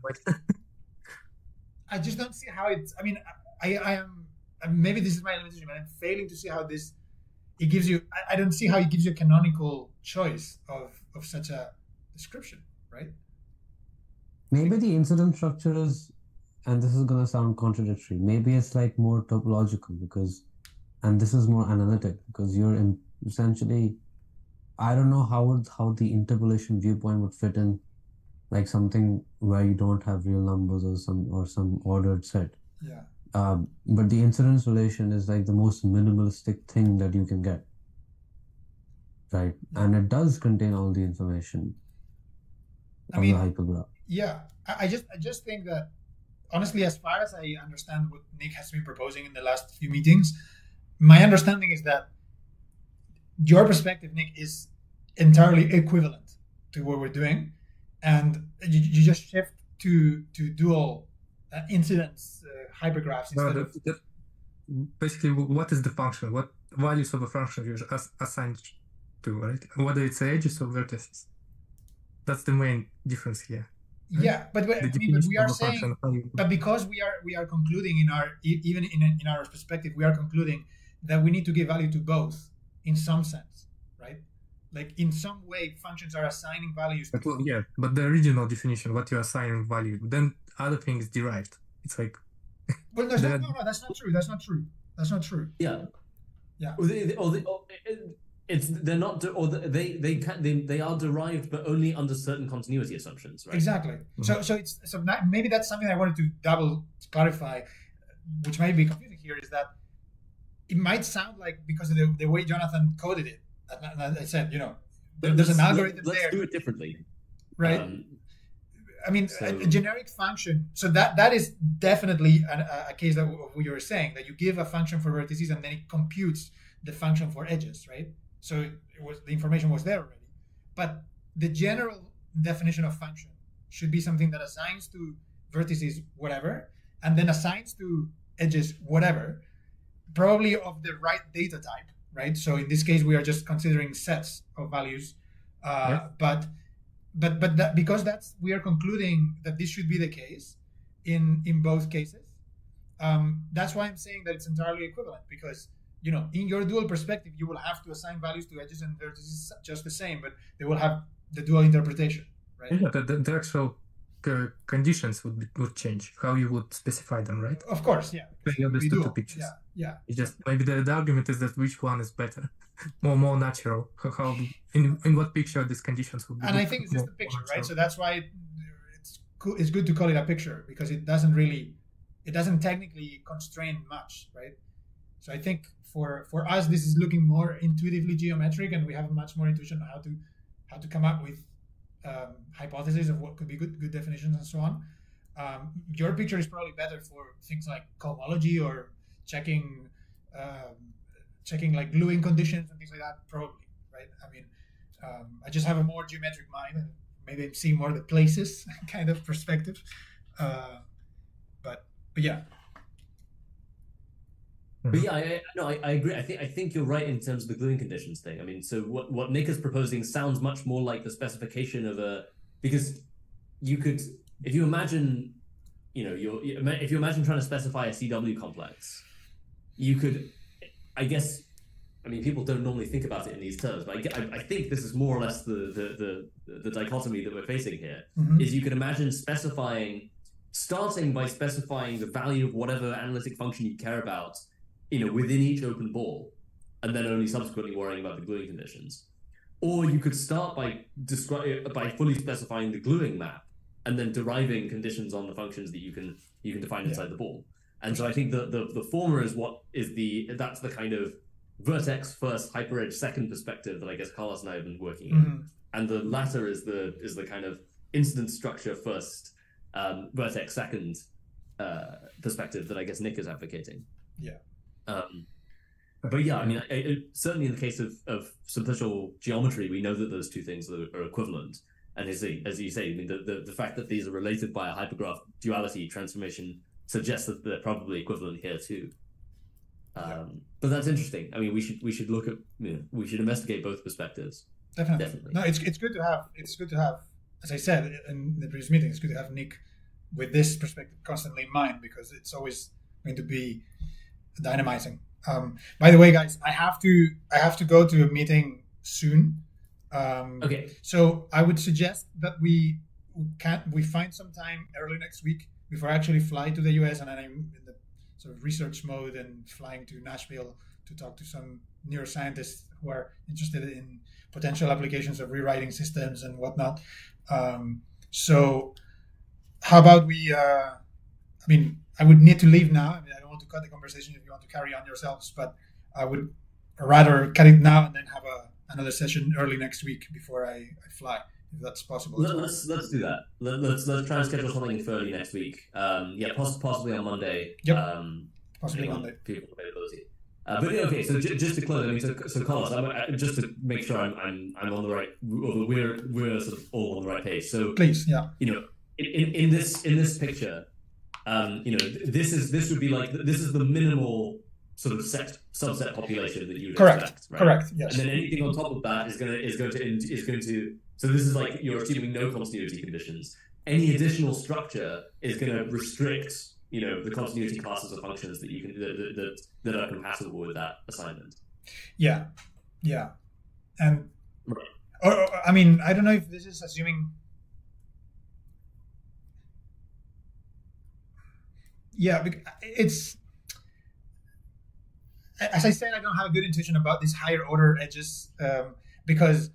I just don't see how it's... I mean, I am... Maybe this is my limitation, but I'm failing to see how this... It gives you... I don't see how it gives you a canonical choice of such a description, right? Maybe the incident structure is, and this is going to sound contradictory, maybe it's like more topological because, and this is more analytic because you're essentially, I don't know how the interpolation viewpoint would fit in, like something where you don't have real numbers or some ordered set. Yeah. But the incidence relation is like the most minimalistic thing that you can get, right? And it does contain all the information of the hypergraph. Yeah, I just think that, honestly, as far as I understand what Nick has been proposing in the last few meetings, my understanding is that your perspective, Nick, is entirely equivalent to what we're doing, and you just shift to dual incidence hypergraphs instead of... Basically, what is the function? What values of a function you assigned to, right? Whether it's edges or vertices. That's the main difference here. Right? Yeah, but we are saying, but because we are concluding in our perspective, we are concluding that we need to give value to both in some sense, right? Like, in some way, functions are assigning values. But the original definition, what you assign value, then other things derived. It's like. Well, that's not true. That's not true. Yeah. Yeah. They're not, or they are derived, but only under certain continuity assumptions, right? Exactly. So maybe that's something I wanted to double clarify, which might be confusing here, is that it might sound like, because of the way Jonathan coded it, I said, there's an algorithm there. Let's do it differently, right? A generic function. So that is definitely a case of what you were saying, that you give a function for vertices and then it computes the function for edges, right? So the information was there already. But the general definition of function should be something that assigns to vertices whatever, and then assigns to edges whatever, probably of the right data type, right? So in this case, we are just considering sets of values. But that, because we are concluding that this should be the case in both cases. That's why I'm saying that it's entirely equivalent, because in your dual perspective, you will have to assign values to edges and vertices just the same, but they will have the dual interpretation, right? Yeah, the actual conditions would change, how you would specify them, right? Of course, yeah. You understood the pictures. Yeah. It's just maybe the argument is that which one is better, more natural. How in what picture these conditions would be. And I think it's just a picture, right? So that's why it's good to call it a picture, because it doesn't technically constrain much, right? So I think for us, this is looking more intuitively geometric, and we have much more intuition on how to come up with hypotheses of what could be good definitions and so on. Your picture is probably better for things like cohomology or checking like gluing conditions and things like that, probably, right? I mean, I just have a more geometric mind, and maybe I'm seeing more the places kind of perspective. But yeah. But yeah, I agree. I think you're right in terms of the gluing conditions thing. I mean, so what Nick is proposing sounds much more like the specification of because you could, if you imagine, if you imagine trying to specify a CW complex, you could, I guess, I mean, people don't normally think about it in these terms, but I think this is more or less the dichotomy that we're facing here. Mm-hmm. Is you could imagine starting by specifying the value of whatever analytic function you care about, within each open ball, and then only subsequently worrying about the gluing conditions. Or you could start by fully specifying the gluing map and then deriving conditions on the functions that you can define inside the ball. And so I think the former is that's the kind of vertex first, hyperedge second perspective that I guess Carlos and I have been working in. And the latter is the kind of instance structure first, vertex second perspective that I guess Nick is advocating. Yeah. But yeah, I mean, certainly in the case of superficial geometry, we know that those two things are equivalent. And as you say, I mean, the fact that these are related by a hypergraph duality transformation suggests that they're probably equivalent here too. But that's interesting. I mean, we should look at, we should investigate both perspectives. Definitely. No, it's good to have, as I said in the previous meeting, it's good to have Nick with this perspective constantly in mind, because it's always going to be dynamizing. By the way, guys, I have to go to a meeting soon. Okay. So I would suggest that we find some time early next week before I actually fly to the US, and then I'm in the sort of research mode and flying to Nashville to talk to some neuroscientists who are interested in potential applications of rewriting systems and whatnot. So how about we? I mean, I would need to leave now. I mean, I don't want to cut the conversation if you want to carry on yourselves, but I would rather cut it now and then have another session early next week before I fly, if that's possible. Let's do that. Let's try and schedule something for early next week. Possibly on Monday. Yep. Possibly Monday. People availability. But okay, so just to close, I mean, so Carlos, just to make sure I'm on the right, we're sort of all on the right page. So please, yeah. In this picture, this would be like, this is the minimal sort of subset population that you would expect, right? Correct. Yes. And then anything on top of that is going to. So this is like you're assuming no continuity conditions. Any additional structure is going to restrict, the continuity classes of functions that you can that are compatible with that assignment. Yeah, and I mean, I don't know if this is assuming. Yeah, it's, as I said, I don't have a good intuition about these higher order edges, because,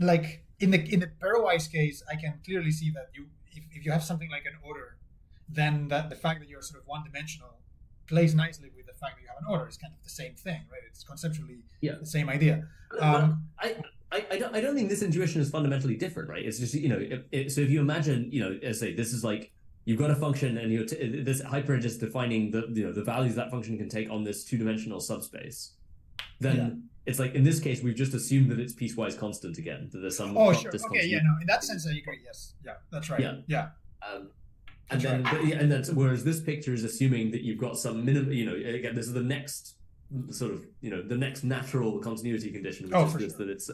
like in the pairwise case, I can clearly see that if you have something like an order, then that the fact that you're sort of one-dimensional plays nicely with the fact that you have an order. It's kind of the same thing, right? It's conceptually the same idea. I don't think this intuition is fundamentally different, right? It's just so if you imagine, as I say, this is like, you've got a function, and this hyperedge is defining the values that function can take on this two-dimensional subspace. Then it's like, in this case, we've just assumed that it's piecewise constant again. That there's some sure. Okay, in that sense I agree. Yes, that's right. Yeah. And then whereas this picture is assuming that you've got some minimum. Again, this is the next sort of the next natural continuity condition, which is that it's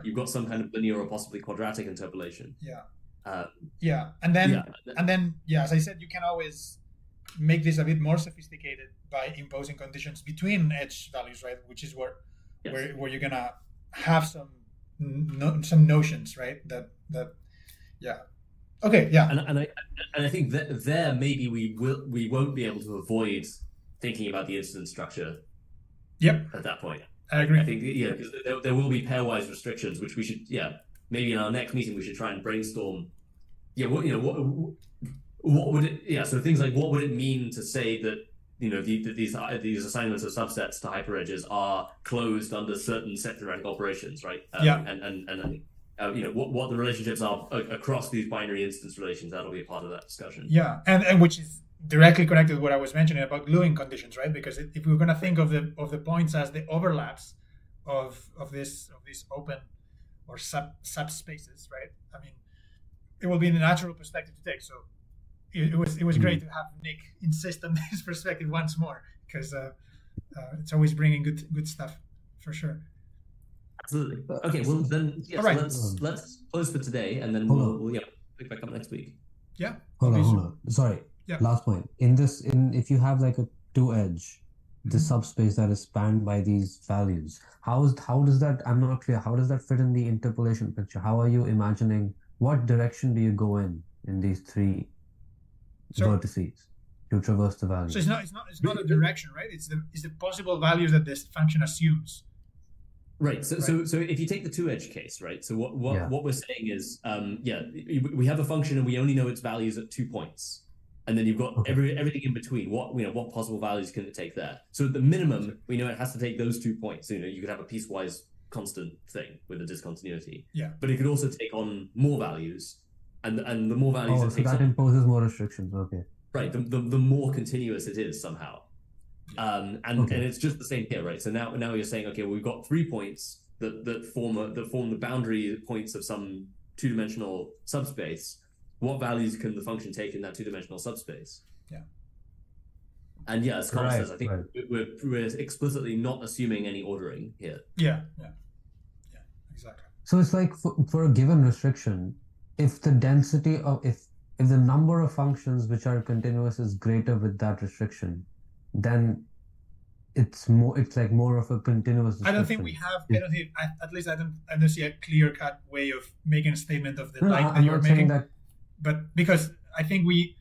you've got some kind of linear or possibly quadratic interpolation. And then as I said, you can always make this a bit more sophisticated by imposing conditions between edge values, right? Which is where you're gonna have some notions, right? And I think that there maybe we won't be able to avoid thinking about the instance structure. Yep. At that point, I agree. I think because there will be pairwise restrictions, which we should maybe in our next meeting we should try and brainstorm. What would it? So things like, what would it mean to say that these assignments of subsets to hyperedges are closed under certain set theoretic operations, right? What the relationships are across these binary instance relations, that'll be a part of that discussion. Yeah, and which is directly connected to what I was mentioning about gluing conditions, right? Because if we're going to think of the points as the overlaps of this open or subspaces, right? I mean, it will be the natural perspective to take. So it was great to have Nick insist on this perspective once more, because it's always bringing good stuff for sure. Absolutely. Okay, well then, all right. let's close for today, and then we'll pick back up next week. Yeah. Hold on. Sorry. Yeah. Last point. If you have like a two-edge, the subspace that is spanned by these values, how does that? I'm not clear. How does that fit in the interpolation picture? How are you imagining? What direction do you go in these three vertices to traverse the value? So it's not a direction, right? It's the possible values that this function assumes. Right. So if you take the two-edge case, right? So what we're saying is, we have a function and we only know its values at 2 points, and then you've got everything in between. What possible values can it take there? So at the minimum, we know it has to take those 2 points. You could have a piecewise constant thing with a discontinuity. Yeah. But it could also take on more values, and the more values it takes that imposes more restrictions. Okay. Right. The more continuous it is somehow. And it's just the same here, right? So now you're saying, okay, well, we've got 3 points that form the boundary points of some two-dimensional subspace. What values can the function take in that two-dimensional subspace? Yeah. And as Carl says, I think we're explicitly not assuming any ordering here. Yeah, exactly. So it's like for a given restriction, if the density of if the number of functions which are continuous is greater with that restriction, then it's like more of a continuous restriction. I don't think we have. At least I don't see a clear-cut way of making a statement of the type that you're making. But because I think we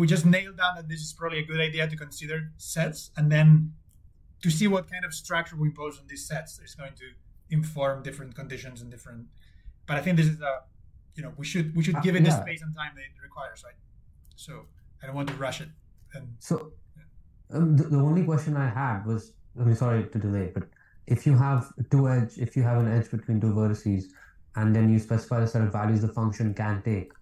just nailed down that this is probably a good idea to consider sets, and then to see what kind of structure we impose on these sets is going to inform different conditions and different. But I think this is we should give it the space and time that it requires, right? So I don't want to rush it. The only question I had was, sorry to delay, but if you have an edge between two vertices, and then you specify the set of values the function can take.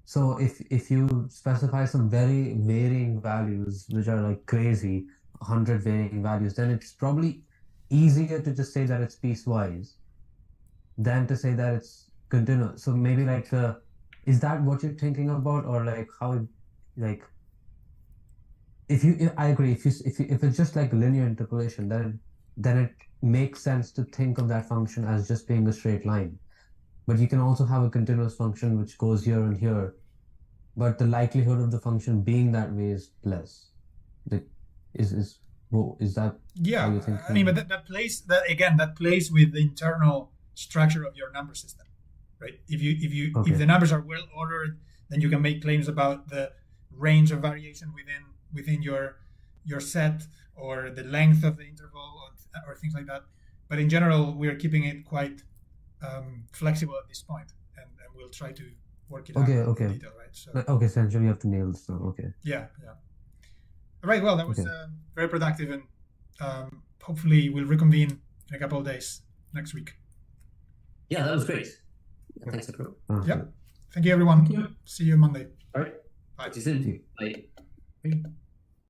So if you specify some very varying values, which are like crazy, 100 varying values, then it's probably easier to just say that it's piecewise than to say that it's continuous. So maybe is that what you're thinking about, or how I agree. If it's just like linear interpolation, then it makes sense to think of that function as just being a straight line. But you can also have a continuous function which goes here and here, but the likelihood of the function being that way is less. Is that how you think? I mean, but that plays with the internal structure of your number system, right? If the numbers are well ordered, then you can make claims about the range of variation within your set, or the length of the interval, or things like that. But in general, we are keeping it quite flexible at this point, and we'll try to work it out in detail, right? So essentially you have to nail this now. Okay. Yeah. All right. Well, that was very productive, and hopefully we'll reconvene in a couple of days next week. Yeah, that was great. Thanks, everyone. Yep. Thank you, everyone. See you Monday. All right. Bye. See you soon. Bye.